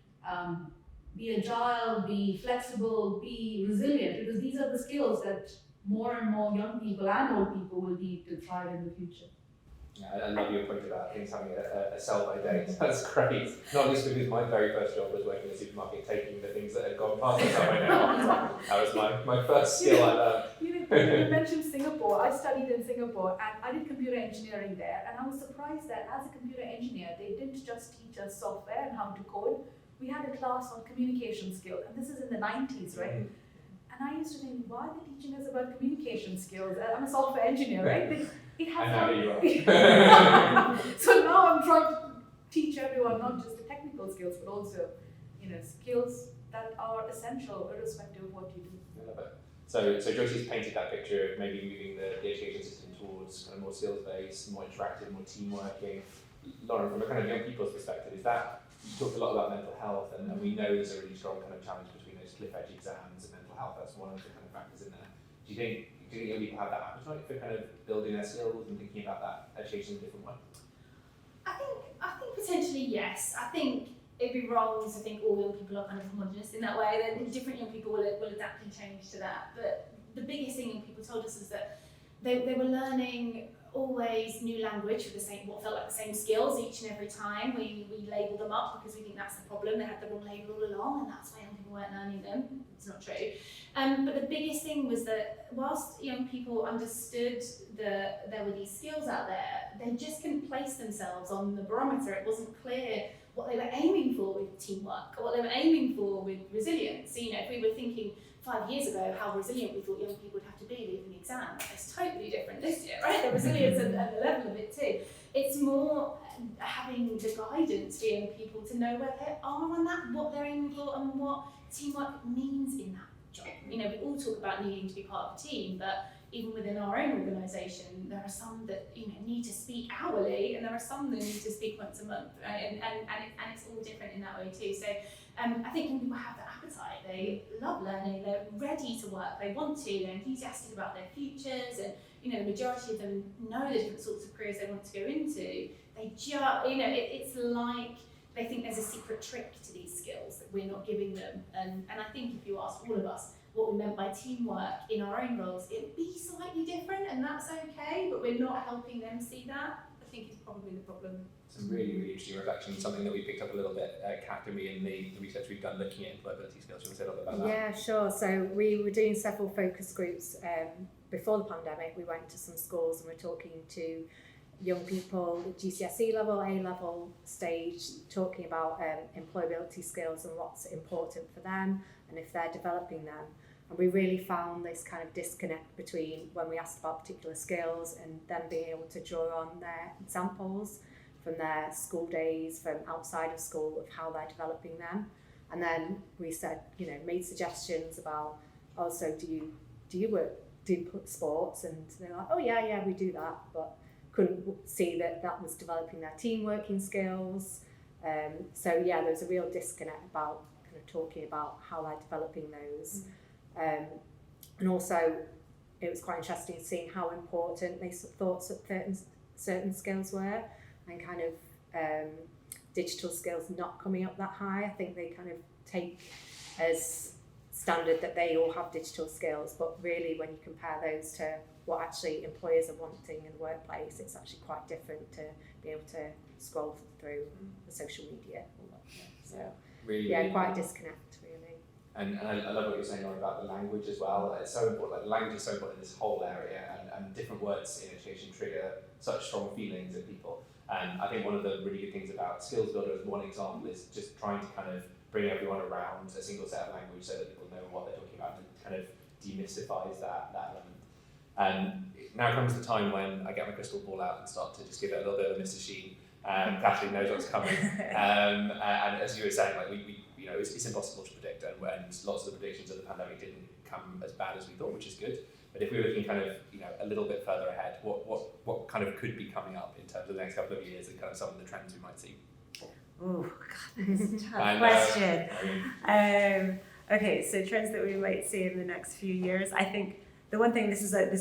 agile, be flexible, be resilient, because these are the skills that more and more young people and old people will need to thrive in the future. Yeah, I love your point about things having a sell-by date. That's great. Not least because my very first job was working in a supermarket, taking the things that had gone past the sell-by date. That was my first skill I learned. You mentioned Singapore. I studied in Singapore and I did computer engineering there, and I was surprised that as a computer engineer, they didn't just teach us software and how to code. We had a class on communication skills, and this is in the 90s, right? And I used to think, why are they teaching us about communication skills? I'm a software engineer, right? It has I know you are. So now I'm trying to teach everyone not just the technical skills, but also, skills that are essential irrespective of what you do. I love it. So Joyce's painted that picture of maybe moving the education system towards kind of more skills-based, more interactive, more team working. Lauren, from a kind of young people's perspective, is that, you talked a lot about mental health, and we know there's a really strong kind of challenge between those cliff edge exams and mental health. That's one of the kind of factors in there. Do you think young people have that appetite for kind of building their skills and thinking about that education in a different way? I think potentially yes. I think it'd be wrong to think all young people are kind of homogenous in that way. Then different young people will adapt and change to that. But the biggest thing young people told us is that they were learning always new language with what felt like the same skills each and every time. We labelled them up because we think that's the problem. They had the wrong label all along, and that's why young people weren't learning them. It's not true. But the biggest thing was that whilst young people understood that there were these skills out there, they just couldn't place themselves on the barometer. It wasn't clear what they were aiming for with teamwork or what they were aiming for with resilience. So, if we were thinking 5 years ago how resilient we thought young people would have to be leaving the exam, it's totally different this year, right? The resilience and the level of it too. It's more having the guidance for young people to know where they are on that, what they're aiming for, and what teamwork means in that job. We all talk about needing to be part of a team, but even within our own organisation, there are some that need to speak hourly, and there are some that need to speak once a month, right? And it's all different in that way too. So I think when people have that appetite, they love learning, they're ready to work, they want to, they're enthusiastic about their futures, and the majority of them know the different sorts of careers they want to go into. They just, it's like they think there's a secret trick to these skills that we're not giving them. And I think if you ask all of us what we meant by teamwork in our own roles, it would be slightly different, and that's okay, but we're not helping them see that. I think is probably the problem. some really, really interesting reflections, something that we picked up a little bit, Katherine, in the research we've done looking at employability skills. Do you want to say a little bit about that? Yeah, sure. So we were doing several focus groups before the pandemic. We went to some schools and we're talking to young people at GCSE level, A level stage, talking about employability skills and what's important for them and if they're developing them. And we really found this kind of disconnect between when we asked about particular skills and them being able to draw on their examples from their school days, from outside of school, of how they're developing them. And then we said, made suggestions about, also, do you do sports? And they're like, oh yeah, we do that, but couldn't see that was developing their team working skills. So yeah, there's a real disconnect about kind of talking about how they're developing those. And also, it was quite interesting seeing how important they thought certain skills were, and kind of digital skills not coming up that high. I think they kind of take as standard that they all have digital skills, but really when you compare those to what actually employers are wanting in the workplace, it's actually quite different to be able to scroll through the social media. So really, yeah, really quite a disconnect really. And I love what you're saying about the language as well. It's so important. Like, the language is so important in this whole area, and different words in education trigger such strong feelings in people. And I think one of the really good things about Skills Builder, as one example, is just trying to kind of bring everyone around a single set of language so that people know what they're talking about, and kind of demystifies that element. And now comes the time when I get my crystal ball out and start to just give it a little bit of a Mr. Sheen. Kathleen knows what's coming. And as you were saying, like we it's impossible to predict, and lots of the predictions of the pandemic didn't come as bad as we thought, which is good. But if we were looking kind of a little bit further ahead, what kind of could be coming up in terms of the next couple of years and kind of some of the trends we might see? Oh God, that's a tough question. Okay, so trends that we might see in the next few years. I think the one thing, this is a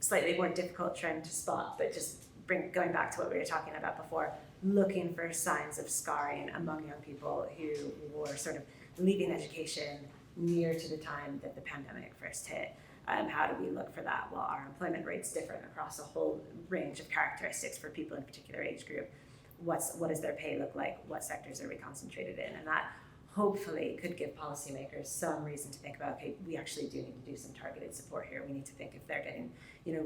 slightly more difficult trend to spot, but just going back to what we were talking about before, looking for signs of scarring among young people who were sort of leaving education near to the time that the pandemic first hit. How do we look for that? Well, our employment rate's different across a whole range of characteristics for people in a particular age group. What does their pay look like? What sectors are we concentrated in? And that hopefully could give policymakers some reason to think about, okay, we actually do need to do some targeted support here. We need to think if they're getting,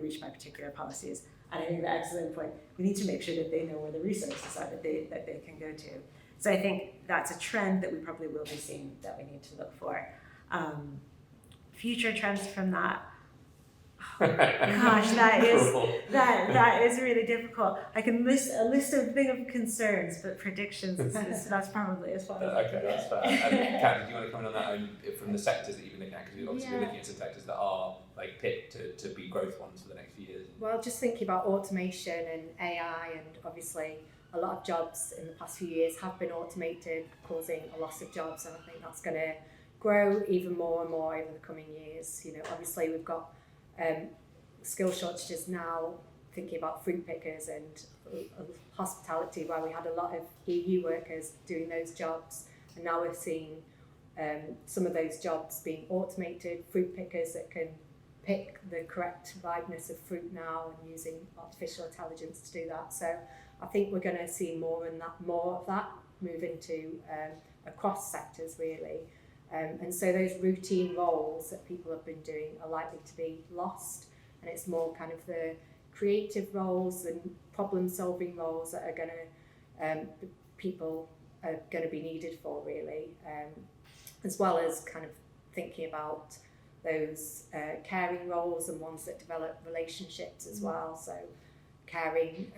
reached by particular policies. And I think the excellent point, we need to make sure that they know where the resources are that they can go to. So I think that's a trend that we probably will be seeing that we need to look for. Future trends from that. Oh, gosh, that is really difficult. I can list a list of concerns, but predictions that's probably as far as I can that's fair. Kat, did you want to comment on that from the sectors that you've been looking at? Because you've obviously been looking at some sectors that are like picked to be growth ones for the next few years. Well, just thinking about automation and AI, and obviously a lot of jobs in the past few years have been automated, causing a loss of jobs, and I think that's going to grow even more and more over the coming years. Obviously we've got skill shortages now, thinking about fruit pickers and hospitality, where we had a lot of EU workers doing those jobs, and now we're seeing some of those jobs being automated, fruit pickers that can pick the correct ripeness of fruit now and using artificial intelligence to do that. So I think we're going to see more of that move into across sectors really. And so those routine roles that people have been doing are likely to be lost, and it's more kind of the creative roles and problem-solving roles that are going to people are going to be needed for really, as well as kind of thinking about those caring roles and ones that develop relationships as well. So caring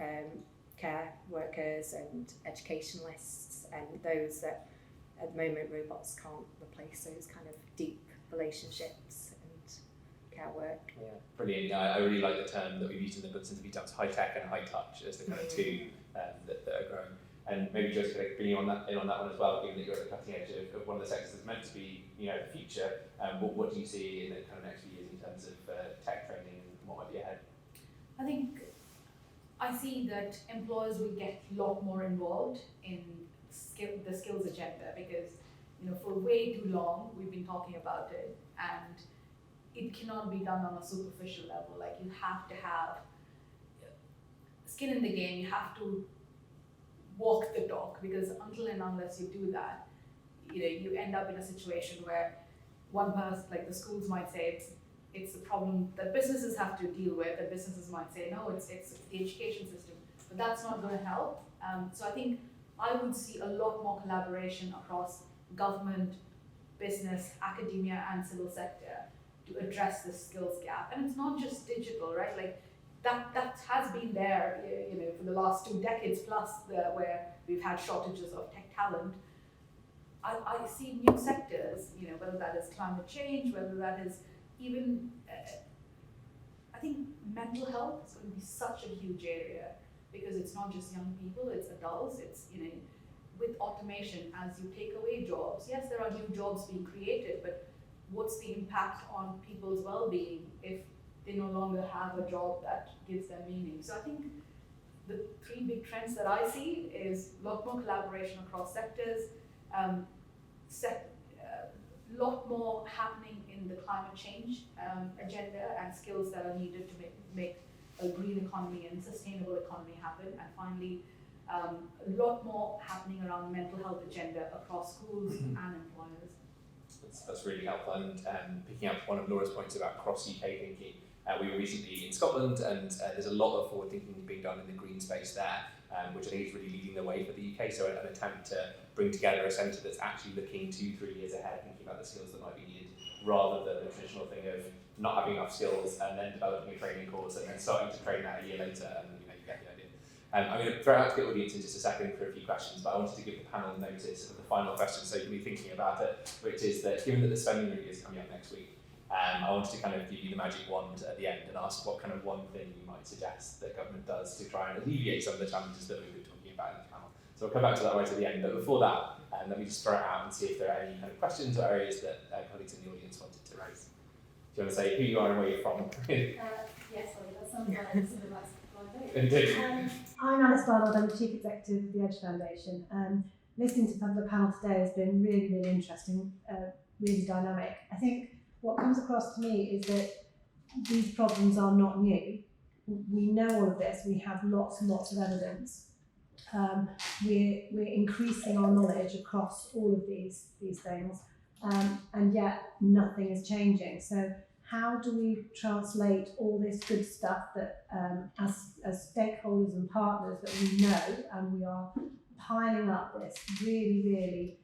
care workers and educationalists, and those that at the moment robots can't replace, those kind of deep relationships and care work. Yeah, brilliant. I really like the term that we've used in the bulletins a few times, high tech and high touch, as the kind of two that are growing. And maybe just to bring you in on that one as well, given that you're at the cutting edge of one of the sectors that's meant to be the future. What do you see in the kind of next few years in terms of tech training and what might be ahead? I think I see that employers will get a lot more involved in the skills agenda, because for way too long we've been talking about it, and it cannot be done on a superficial level. Like, you have to have skin in the game. You have to walk the talk, because until and unless you do that, you end up in a situation where one person, like the schools might say it's a problem that businesses have to deal with, and businesses might say no, it's the education system, but that's not going to help. So I think I would see a lot more collaboration across government, business, academia, and civil sector to address the skills gap. And it's not just digital, right? Like that has been there, for the last 2 decades plus, where we've had shortages of tech talent. I see new sectors, whether that is climate change, whether that is even, I think mental health is going to be such a huge area, because it's not just young people, it's adults, it's, with automation, as you take away jobs, yes, there are new jobs being created, but what's the impact on people's well-being if they no longer have a job that gives them meaning? So I think the 3 big trends that I see is a lot more collaboration across sectors, lot more happening in the climate change agenda, and skills that are needed to make a green economy and sustainable economy happen. And finally, a lot more happening around mental health agenda across schools and employers. That's really helpful. And picking up one of Laura's points about cross-UK thinking, we were recently in Scotland, and there's a lot of forward thinking being done in the green space there, which I think is really leading the way for the UK. So an attempt to bring together a centre that's actually looking 2-3 years ahead, thinking about the skills that might be needed, rather than the traditional thing of not having enough skills and then developing a training course and then starting to train that a year later, and you get the idea. I'm going to throw out to the audience in just a second for a few questions, but I wanted to give the panel notice of the final question so you can be thinking about it, which is that given that the spending review is coming up next week, I wanted to kind of give you the magic wand at the end and ask what kind of one thing you might suggest that government does to try and alleviate some of the challenges that we've been talking about in the panel. So I'll come back to that right at the end, but before that, let me just throw it out and see if there are any kind of questions or areas that colleagues in the audience wanted to raise. Do you want to say who you are and where you're from? Yes, sorry, that sounds like something like Indeed. I'm Analyst, I'm the Chief Executive of the Edge Foundation. Listening to the panel today has been really, really interesting, really dynamic. I think what comes across to me is that these problems are not new. We know all of this, we have lots and lots of evidence. We're increasing our knowledge across all of these things, and yet nothing is changing. So how do we translate all this good stuff that as stakeholders and partners that we know, and we are piling up this really, really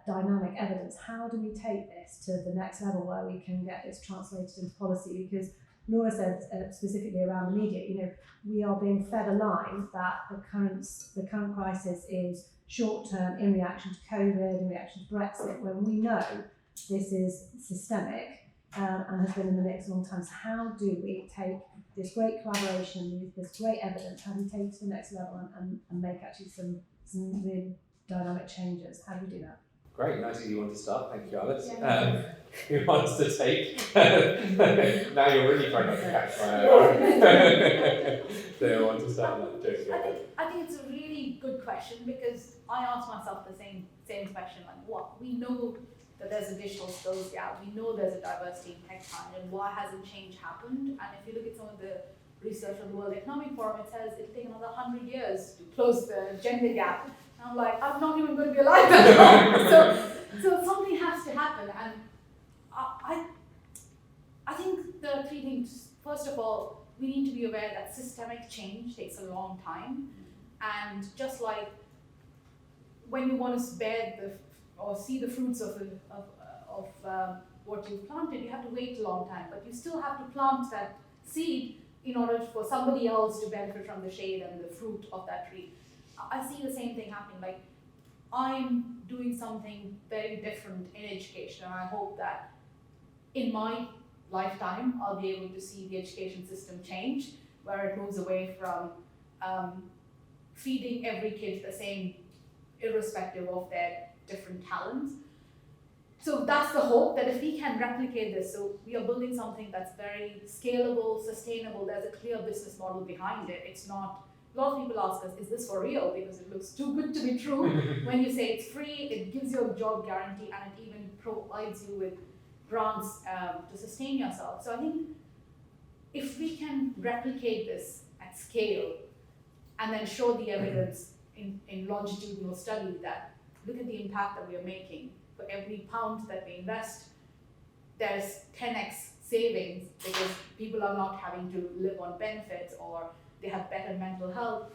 dynamic evidence, how do we take this to the next level where we can get this translated into policy? Because Laura said specifically around the media, we are being fed a line that the current crisis is short-term in reaction to COVID, in reaction to Brexit, when we know this is systemic and has been in the mix a long time. So how do we take this great collaboration, this great evidence, how do we take it to the next level and make actually some really dynamic changes? How do we do that? Great, nice that you want to start. Thank you, Alice. Yeah. Who wants to take? Now you're really trying not to catch my eye. Do you want to start? I think it's a really good question, because I ask myself the same question, like what? We know that there's a digital skills gap, we know there's a diversity in tech talent, and why hasn't change happened? And if you look at some of the research of the World Economic Forum, it says it'll take another 100 years to close the gender gap. And I'm like, I'm not even going to be alive that long. So something has to happen. And I think there are 3 things. First of all, we need to be aware that systemic change takes a long time. And just like when you want to see the fruits of what you've planted, you have to wait a long time. But you still have to plant that seed in order for somebody else to benefit from the shade and the fruit of that tree. I see the same thing happening. Like, I'm doing something very different in education, and I hope that in my lifetime I'll be able to see the education system change, where it moves away from feeding every kid the same, irrespective of their different talents. So that's the hope, that if we can replicate this, so we are building something that's very scalable, sustainable, there's a clear business model behind it. It's not, a lot of people ask us, is this for real? Because it looks too good to be true. When you say it's free, it gives you a job guarantee, and it even provides you with grants to sustain yourself. So I think if we can replicate this at scale, and then show the evidence in longitudinal study that look at the impact that we are making. For every pound that we invest, there's 10x savings because people are not having to live on benefits or they have better mental health.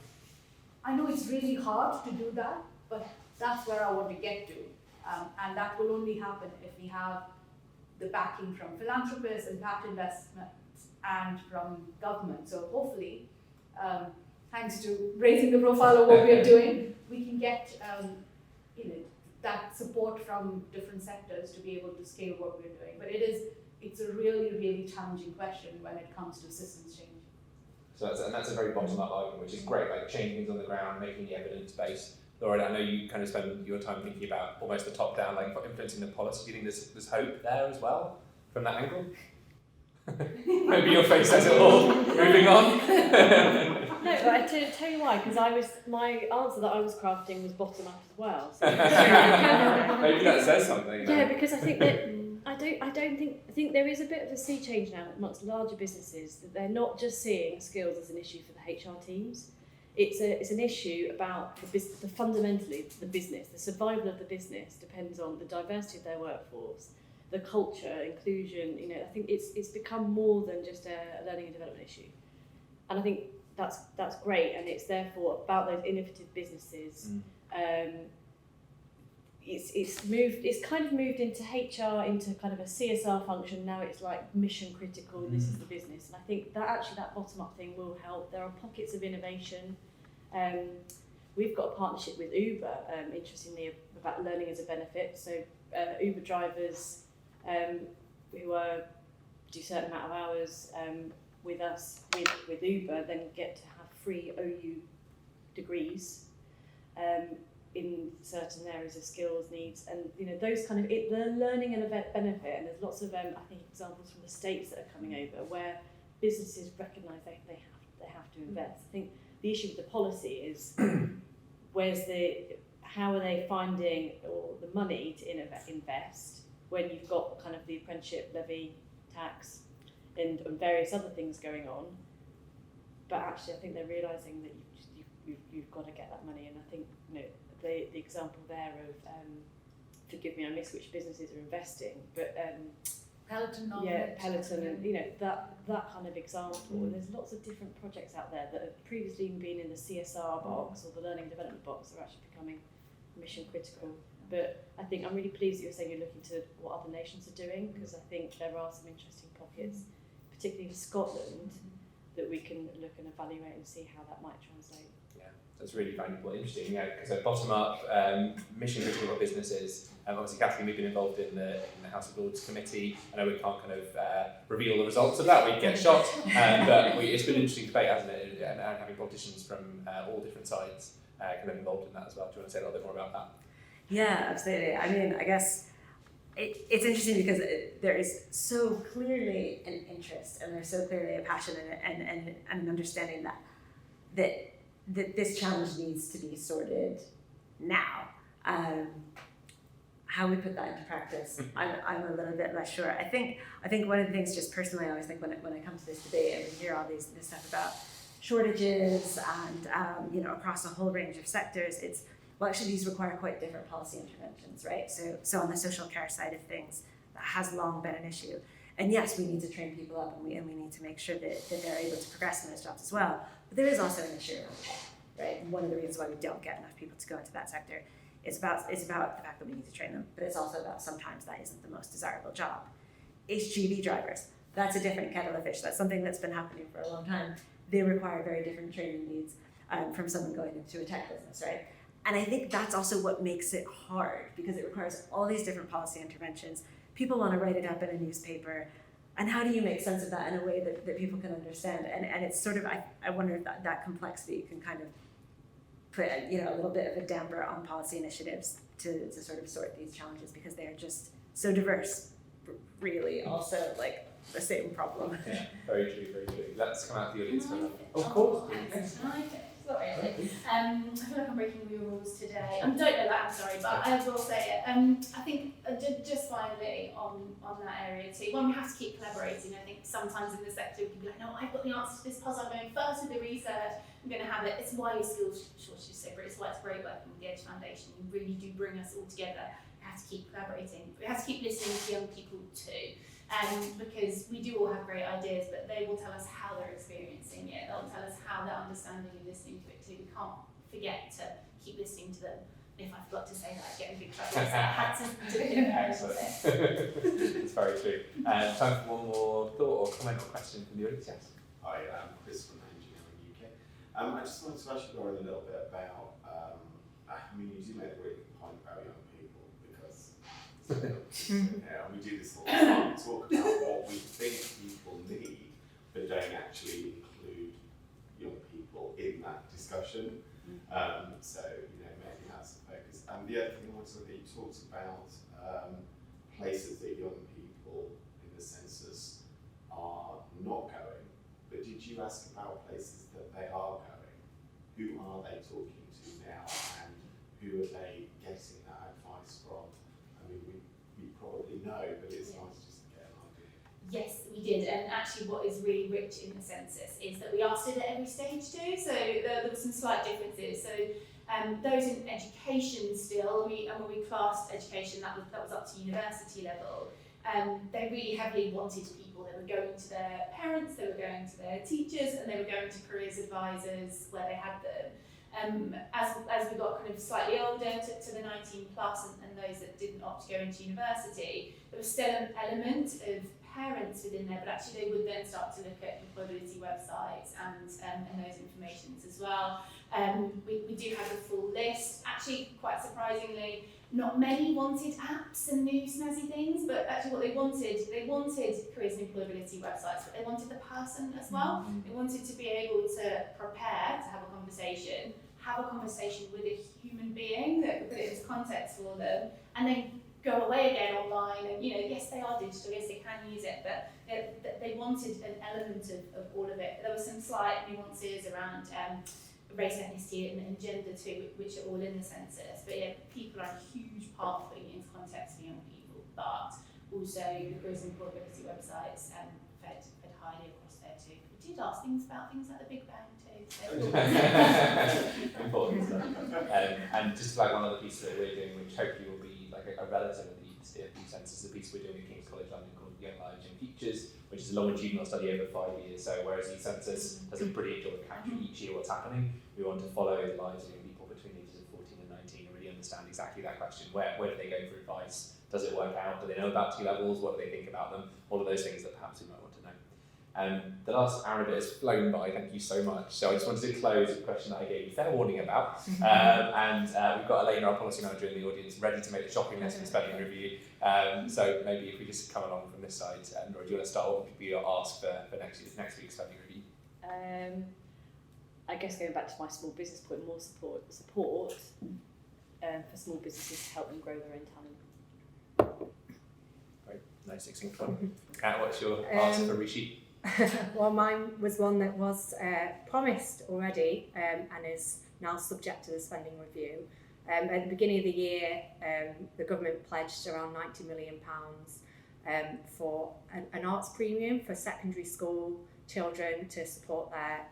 I know it's really hard to do that, but that's where I want to get to. And that will only happen if we have the backing from philanthropists, impact investments, and from government. So hopefully, thanks to raising the profile of what we are doing, we can get that support from different sectors to be able to scale what we're doing. But it's a really, really challenging question when it comes to systems change. So that's a very bottom-up argument, which is great, like changing things on the ground, making the evidence-based. Laura, I know you kind of spend your time thinking about almost the top-down, like influencing the policy. Do you think there's hope there as well from that angle? Maybe your face says it all. Moving on. No, but I tell you why, because my answer that I was crafting was bottom up as well. So. Maybe that says something. Yeah, because I think that I think there is a bit of a sea change now amongst larger businesses that they're not just seeing skills as an issue for the HR teams. It's an issue about the fundamentally the business, the survival of the business depends on the diversity of their workforce, the culture, inclusion. I think it's become more than just a learning and development issue, and I think that's great, and it's therefore about those innovative businesses. It's kind of moved into HR, into kind of a CSR function. Now it's like mission critical. This is the business, and I think that actually that bottom up thing will help. There are pockets of innovation. We've got a partnership with Uber, interestingly, about learning as a benefit. So Uber drivers who do a certain amount of hours with us with Uber then get to have free OU degrees. In certain areas of skills needs, and those kind of the learning and a benefit, and there's lots of I think examples from the States that are coming over where businesses recognise they have to invest. I think the issue with the policy is how are they finding all the money to invest when you've got kind of the apprenticeship levy, tax, and various other things going on. But actually, I think they're realising that you've got to get that money, and I think the example there of forgive me, I miss which businesses are investing, but Peloton, Peloton, and that kind of example. And there's lots of different projects out there that have previously been in the CSR box or the learning and development box are actually becoming mission critical. But I think I'm really pleased that you're saying you're looking to what other nations are doing, because I think there are some interesting pockets, particularly in Scotland, that we can look and evaluate and see how that might translate. That's really valuable and interesting, because bottom up, mission critical businesses. Obviously, Kathleen, we've been involved in the House of Lords Committee. I know we can't kind of reveal the results of that, we'd get shot, but it's been an interesting debate, hasn't it? And having politicians from all different sides kind of involved in that as well. Do you want to say a little bit more about that? Yeah, absolutely. I mean, I guess it's interesting because there is so clearly an interest, and there's so clearly a passion and an understanding that this challenge needs to be sorted now. How we put that into practice, I'm a little bit less sure. I think one of the things, just personally, I always think when I come to this debate and we hear all this stuff about shortages and across a whole range of sectors, actually these require quite different policy interventions, right? So on the social care side of things, that has long been an issue. And yes, we need to train people up, and we need to make sure that they're able to progress in those jobs as well. But there is also an issue, right? One of the reasons why we don't get enough people to go into that sector is about the fact that we need to train them, but it's also about sometimes that isn't the most desirable job. HGV drivers, that's a different kettle of fish. That's something that's been happening for a long time. They require very different training needs from someone going into a tech business, right? And I think that's also what makes it hard, because it requires all these different policy interventions. People want to write it up in a newspaper, and how do you make sense of that in a way that people can understand? And it's sort of, I wonder if that complexity can kind of put a little bit of a damper on policy initiatives to sort of sort these challenges, because they are just so diverse, really also like the same problem. Yeah, very true, very true. Let's come out to the audience for that. Of course. not really. I feel like I'm breaking all your rules today. Don't know that, I'm sorry, but I will say it. I think just finally on that area too, one, we have to keep collaborating. I think sometimes in the sector we can be like, no, I've got the answer to this puzzle, I'm going first with the research, I'm going to have it. It's why your skills shortage is so great, it's why it's great working with the Edge Foundation. You really do bring us all together. We have to keep collaborating. We have to keep listening to young people too. Because we do all have great ideas, but they will tell us how they're experiencing it. They'll tell us how they're understanding and listening to it too. We can't forget to keep listening to them. If I forgot to say that, I get a big trouble. So I had to do it. It's very true. Time for one more thought or comment or question from the audience. Yes. Hi, I'm Chris from Engineering UK. I just wanted to actually go on a little bit about, you do make a really good point about young people, because we do this all the time. We talk about what we think people need, but don't actually include young people in that discussion. So, maybe that's the focus. And the other thing also that you talked about, places that young people in the census are not going, but did you ask about places that they are going? Who are they talking to now, and who are they getting that advice from? I mean, we probably know, but it's nice just to get an idea. Yes, we did, and actually what is really rich in the census is that we asked it at every stage too, so there were some slight differences. So those in education still, when we classed education, that was up to university level, they really heavily wanted people. They were going to their parents, they were going to their teachers, and they were going to careers advisors where they had them. As we got kind of slightly older, to the 19 plus and those that didn't opt to go into university, there was still an element of parents within there, but actually they would then start to look at employability websites and those informations as well. We do have a full list. Actually, quite surprisingly, not many wanted apps and new snazzy things, but actually what they wanted careers and employability websites, but they wanted the person as well. They wanted to be able to prepare to have a conversation with a human being that is context for them, and then go away again online. And yes, they are digital, yes, they can use it, but they wanted an element of all of it. There were some slight nuances around race, ethnicity, and gender too, which are all in the census. But yeah, people are a huge part of putting it into context for young people, but also the careers and employability websites fed highly across there too. We did ask things about things like the Big Bang too. So important stuff. And just like one other piece that we're doing, which hopefully will be like a relative of the census, the piece we're doing at King's College London called Young Lives, Young Futures, which is a longitudinal study over 5 years. So whereas the census does a brilliant job of capturing each year what's happening, we want to follow the lives of young people between the ages of 14 and 19 and really understand exactly that question. Where do they go for advice? Does it work out? Do they know about T levels? What do they think about them? All of those things that perhaps we might want to know. The last hour and a bit has flown by, thank you so much. So I just wanted to close with a question that I gave you fair warning about. And we've got Elena, our policy manager, in the audience, ready to make the shopping list for spending review. So maybe if we just come along from this side, or do you want to start off with your ask for next week's spending review? I guess going back to my small business point, more support for small businesses to help them grow their own talent. Great, nice succinct one. Kat, what's your ask for Rishi? Well, mine was one that was promised already and is now subject to the spending review. At the beginning of the year, the government pledged around £90 million for an arts premium for secondary school children to support their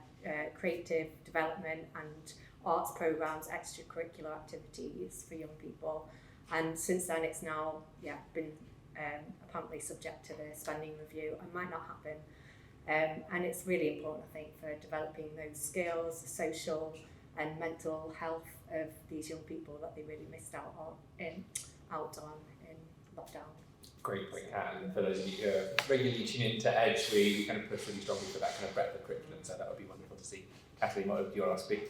creative development and arts programmes, extracurricular activities for young people. And since then, it's now been apparently subject to the spending review and might not happen. And it's really important, I think, for developing those skills, the social and mental health of these young people that they really missed out on in lockdown. Great point, Kat. And for those of you who are regularly tuning into Edge, we kind of push really strongly for that kind of breadth of curriculum, so that would be wonderful to see. Kathleen, what would your ask be?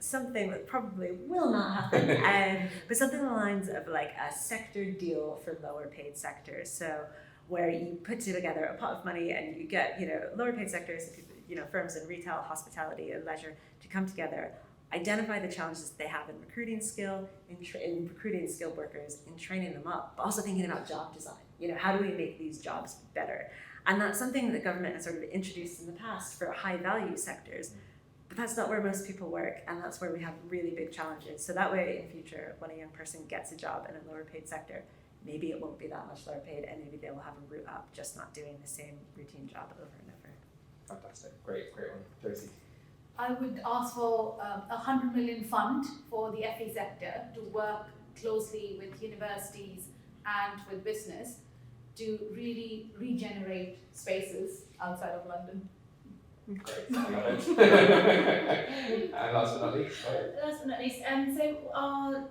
Something that probably will not happen, but something along the lines of like a sector deal for lower paid sectors. So where you put together a pot of money and you get, lower paid sectors, firms in retail, hospitality, and leisure to come together, identify the challenges they have in recruiting in recruiting skilled workers, in training them up, but also thinking about job design. How do we make these jobs better? And that's something that the government has sort of introduced in the past for high value sectors, But that's not where most people work, and that's where we have really big challenges. So that way, in future, when a young person gets a job in a lower paid sector, maybe it won't be that much lower paid, and maybe they will have a route up, just not doing the same routine job over and over. Fantastic, great one. Joysy. I would ask for a 100 million fund for the FE sector to work closely with universities and with business to really regenerate spaces outside of London. Great, I love it. And last but not least, Last but not least, so our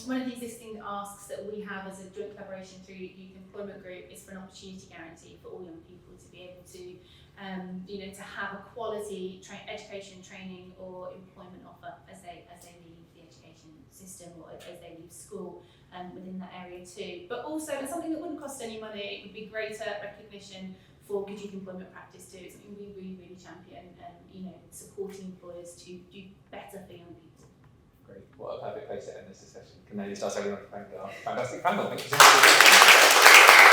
one of the existing asks that we have as a joint collaboration through Youth Employment Group is for an opportunity guarantee for all young people to be able to, to have a quality education, training, or employment offer as they leave the education system or as they leave school within that area too. But also, and something that wouldn't cost any money, it would be greater recognition for good youth employment practice too. It's something we really champion, supporting employers to do better for young people. great. What a perfect place to end this discussion. Can I just ask everyone to thank our fantastic panel? Thank you so much.